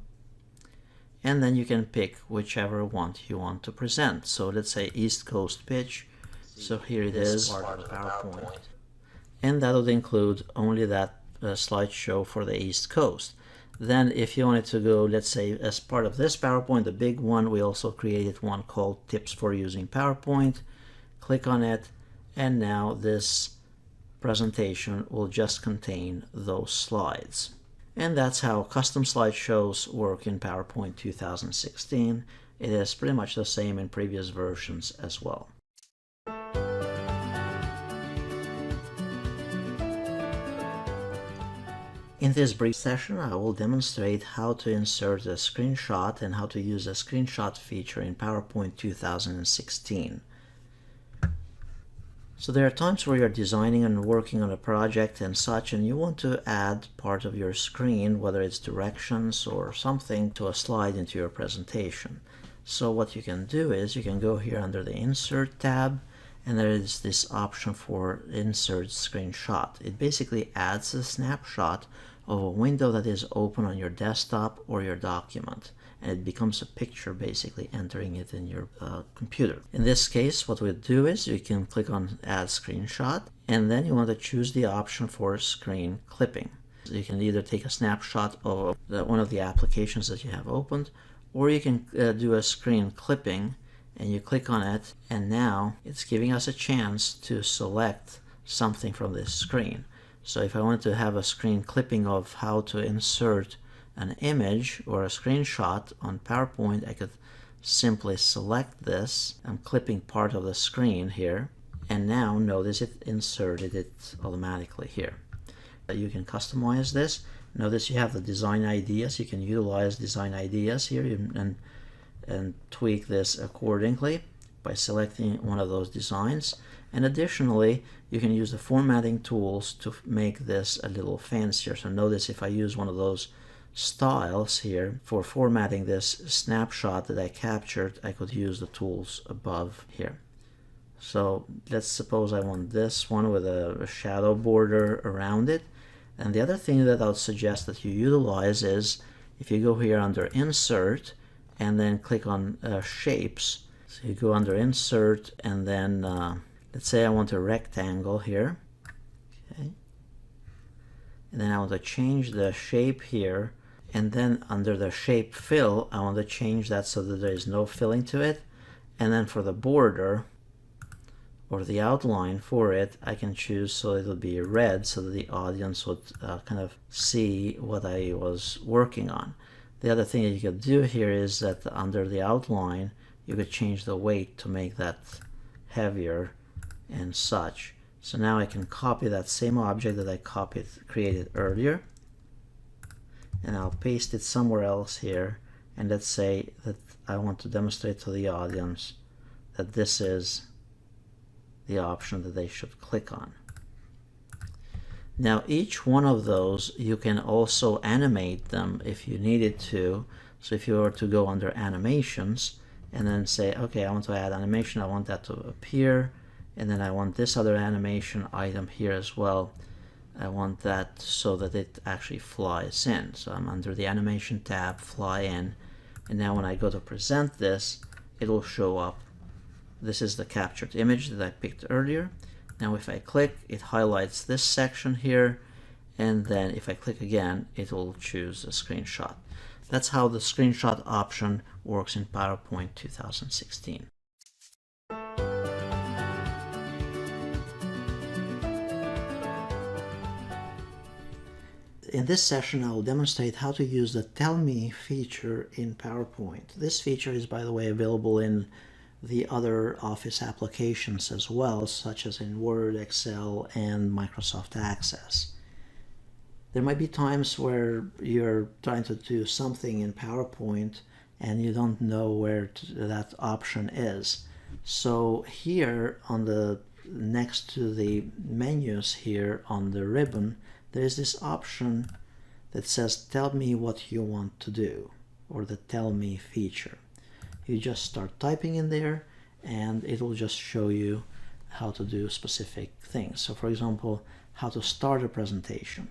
and then you can pick whichever one you want to present. So let's say East Coast pitch. So here it is, part of the PowerPoint, and that would include only that slideshow for the East Coast. Then if you wanted to go, let's say, as part of this PowerPoint, the big one, we also created one called Tips for Using PowerPoint. Click on it, and now this presentation will just contain those slides. And that's how custom slideshows work in PowerPoint 2016. It is pretty much the same in previous versions as well. In this brief session, I will demonstrate how to insert a screenshot and how to use a screenshot feature in PowerPoint 2016. So there are times where you're designing and working on a project and such, and you want to add part of your screen, whether it's directions or something, to a slide into your presentation. So what you can do is you can go here under the Insert tab, and there is this option for Insert Screenshot. It basically adds a snapshot of a window that is open on your desktop or your document, and it becomes a picture basically entering it in your computer. In this case, what we'll do is you can click on Add Screenshot, and then you want to choose the option for Screen Clipping. So you can either take a snapshot of one of the applications that you have opened, or you can do a screen clipping, and you click on it, and now it's giving us a chance to select something from this screen. So if I want to have a screen clipping of how to insert an image or a screenshot on PowerPoint, I could simply select this. I'm clipping part of the screen here, and now notice it inserted it automatically here. You can customize this. Notice you have the design ideas. You can utilize design ideas here and tweak this accordingly by selecting one of those designs. And additionally, you can use the formatting tools to make this a little fancier. So notice if I use one of those styles here for formatting this snapshot that I captured, I could use the tools above here. So let's suppose I want this one with a shadow border around it. And the other thing that I would suggest that you utilize is if you go here under Insert and then click on Shapes. So you go under Insert, and then let's say I want a rectangle here. Okay. And then I want to change the shape here, and then under the shape fill I want to change that so that there is no filling to it. And then for the border or the outline for it, I can choose so it'll be red so that the audience would kind of see what I was working on. The other thing that you could do here is that under the outline you could change the weight to make that heavier and such. So now I can copy that same object that I created earlier, and I'll paste it somewhere else here, and let's say that I want to demonstrate to the audience that this is the option that they should click on. Now each one of those you can also animate them if you needed to. So if you were to go under Animations and then say, okay, I want to add animation, I want that to appear, and then I want this other animation item here as well. I want that so that it actually flies in. So I'm under the Animation tab, Fly In, and now when I go to present this, it'll show up. This is the captured image that I picked earlier. Now if I click, it highlights this section here, and then if I click again, it will choose a screenshot. That's how the screenshot option works in PowerPoint 2016. In this session, I will demonstrate how to use the Tell Me feature in PowerPoint. This feature is, by the way, available in the other Office applications as well, such as in Word, Excel, and Microsoft Access. There might be times where you're trying to do something in PowerPoint and you don't know where that option is. So here on the next to the menus here on the ribbon, there is this option that says tell me what you want to do, or the Tell Me feature. You just start typing in there and it will just show you how to do specific things. So for example, how to start a presentation,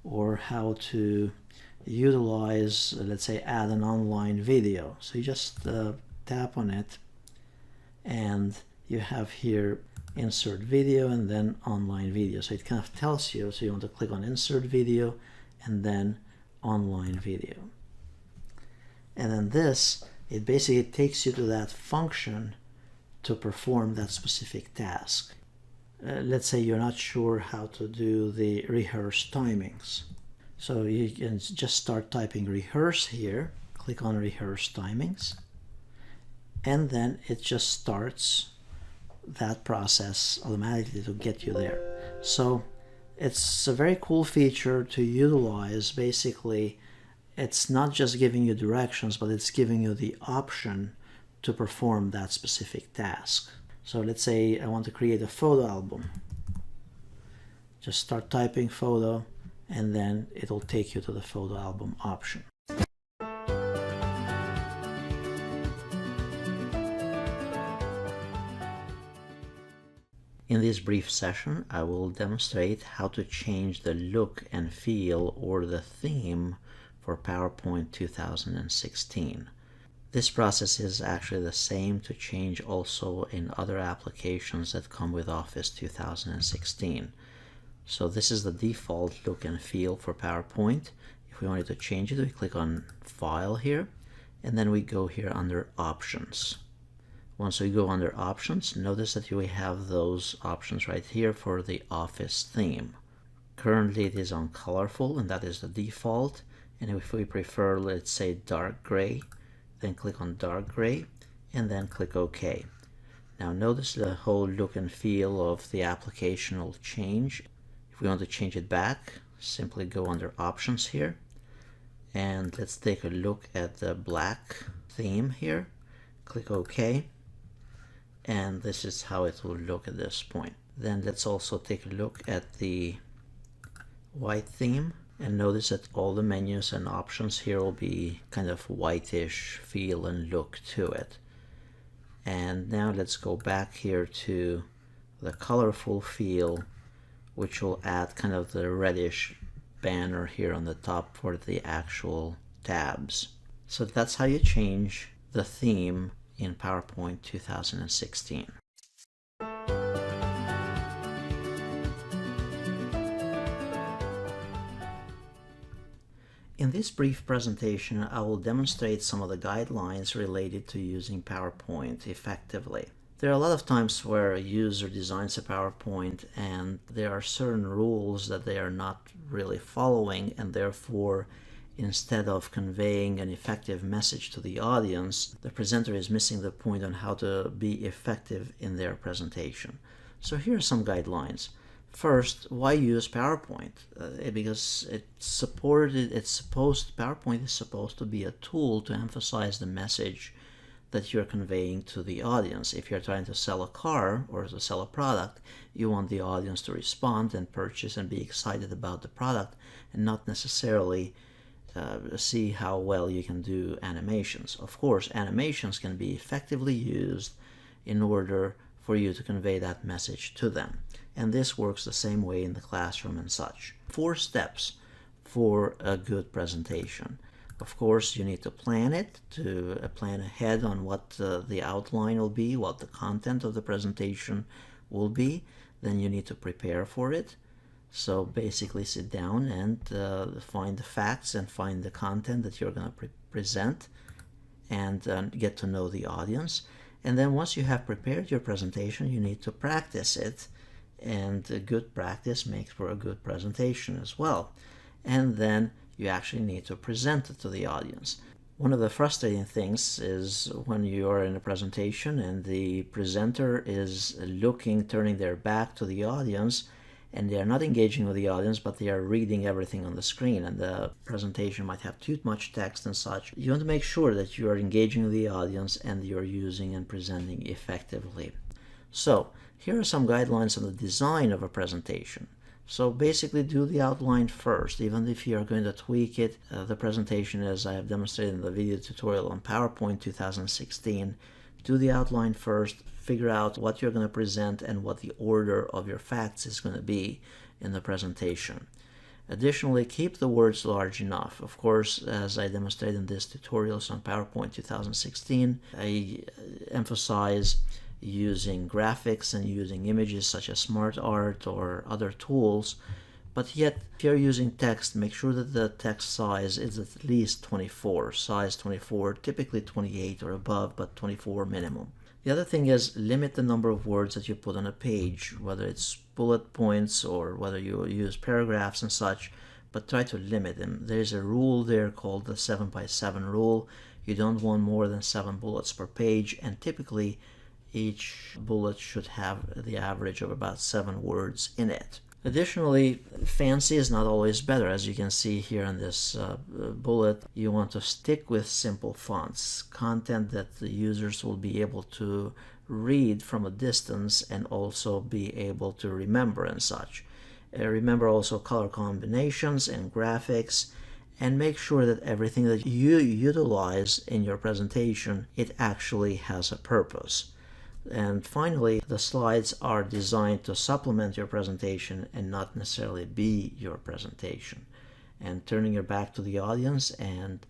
or how to utilize, let's say, add an online video. So you just tap on it and you have here insert video and then online video. So it kind of tells you, so you want to click on insert video and then online video. And then this, it basically takes you to that function to perform that specific task. Let's say you're not sure how to do the rehearse timings. So you can just start typing rehearse here, click on rehearse timings, and then it just starts that process automatically to get you there. So it's a very cool feature to utilize. Basically, it's not just giving you directions, but it's giving you the option to perform that specific task. So let's say I want to create a photo album. Just start typing photo, and then it'll take you to the photo album option. In this brief session, I will demonstrate how to change the look and feel or the theme for PowerPoint 2016. This process is actually the same to change also in other applications that come with Office 2016. So this is the default look and feel for PowerPoint. If we wanted to change it, we click on File here, and then we go here under Options. Once we go under Options, notice that we have those options right here for the Office theme. Currently it is on Colorful, and that is the default. And if we prefer, let's say, dark gray, then click on dark gray, and then click OK. Now notice the whole look and feel of the application will change. If we want to change it back, simply go under Options here, and let's take a look at the black theme here. Click OK, and this is how it will look at this point. Then let's also take a look at the white theme, and notice that all the menus and options here will be kind of whitish feel and look to it. And now let's go back here to the colorful feel, which will add kind of the reddish banner here on the top for the actual tabs. So that's how you change the theme in PowerPoint 2016. In this brief presentation, I will demonstrate some of the guidelines related to using PowerPoint effectively. There are a lot of times where a user designs a PowerPoint and there are certain rules that they are not really following, and therefore instead of conveying an effective message to the audience, the presenter is missing the point on how to be effective in their presentation. So here are some guidelines. First, why use PowerPoint? Because PowerPoint is supposed to be a tool to emphasize the message that you're conveying to the audience. If you're trying to sell a car or to sell a product, you want the audience to respond and purchase and be excited about the product, and not necessarily see how well you can do animations. Of course, animations can be effectively used in order for you to convey that message to them. And this works the same way in the classroom and such. 4 steps for a good presentation. Of course, you need to plan it, to plan ahead on what the outline will be, what the content of the presentation will be. Then you need to prepare for it. So basically sit down and find the facts and find the content that you're going to present, and get to know the audience. And then once you have prepared your presentation, you need to practice it. And a good practice makes for a good presentation as well. And then you actually need to present it to the audience. One of the frustrating things is when you are in a presentation and the presenter is turning their back to the audience, and they are not engaging with the audience, but they are reading everything on the screen, and the presentation might have too much text and such. You want to make sure that you are engaging with the audience and you're using and presenting effectively. So here are some guidelines on the design of a presentation. So basically do the outline first, even if you're going to tweak it. The presentation, as I have demonstrated in the video tutorial on PowerPoint 2016, do the outline first, figure out what you're going to present and what the order of your facts is going to be in the presentation. Additionally, keep the words large enough. Of course, as I demonstrated in this tutorials on PowerPoint 2016, I emphasize using graphics and using images such as SmartArt or other tools, but yet if you're using text, make sure that the text size is at least 24, size 24, typically 28 or above, but 24 minimum. The other thing is limit the number of words that you put on a page, whether it's bullet points or whether you use paragraphs and such, but try to limit them. There's a rule there called the 7x7 rule. You don't want more than 7 bullets per page, and typically each bullet should have the average of about 7 words in it. Additionally, fancy is not always better. As you can see here in this bullet, you want to stick with simple fonts, content that the users will be able to read from a distance and also be able to remember and such. Remember also color combinations and graphics, and make sure that everything that you utilize in your presentation, it actually has a purpose. And finally, the slides are designed to supplement your presentation and not necessarily be your presentation. And turning your back to the audience and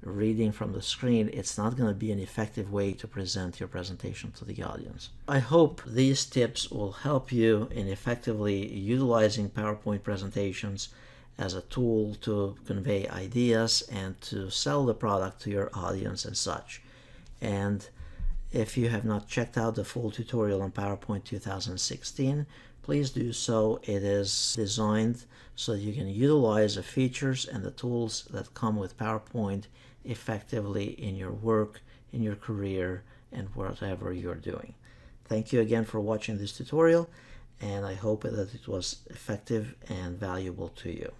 reading from the screen, it's not going to be an effective way to present your presentation to the audience. I hope these tips will help you in effectively utilizing PowerPoint presentations as a tool to convey ideas and to sell the product to your audience and such. And if you have not checked out the full tutorial on PowerPoint 2016, please do so. It is designed so that you can utilize the features and the tools that come with PowerPoint effectively in your work, in your career, and whatever you're doing. Thank you again for watching this tutorial, and I hope that it was effective and valuable to you.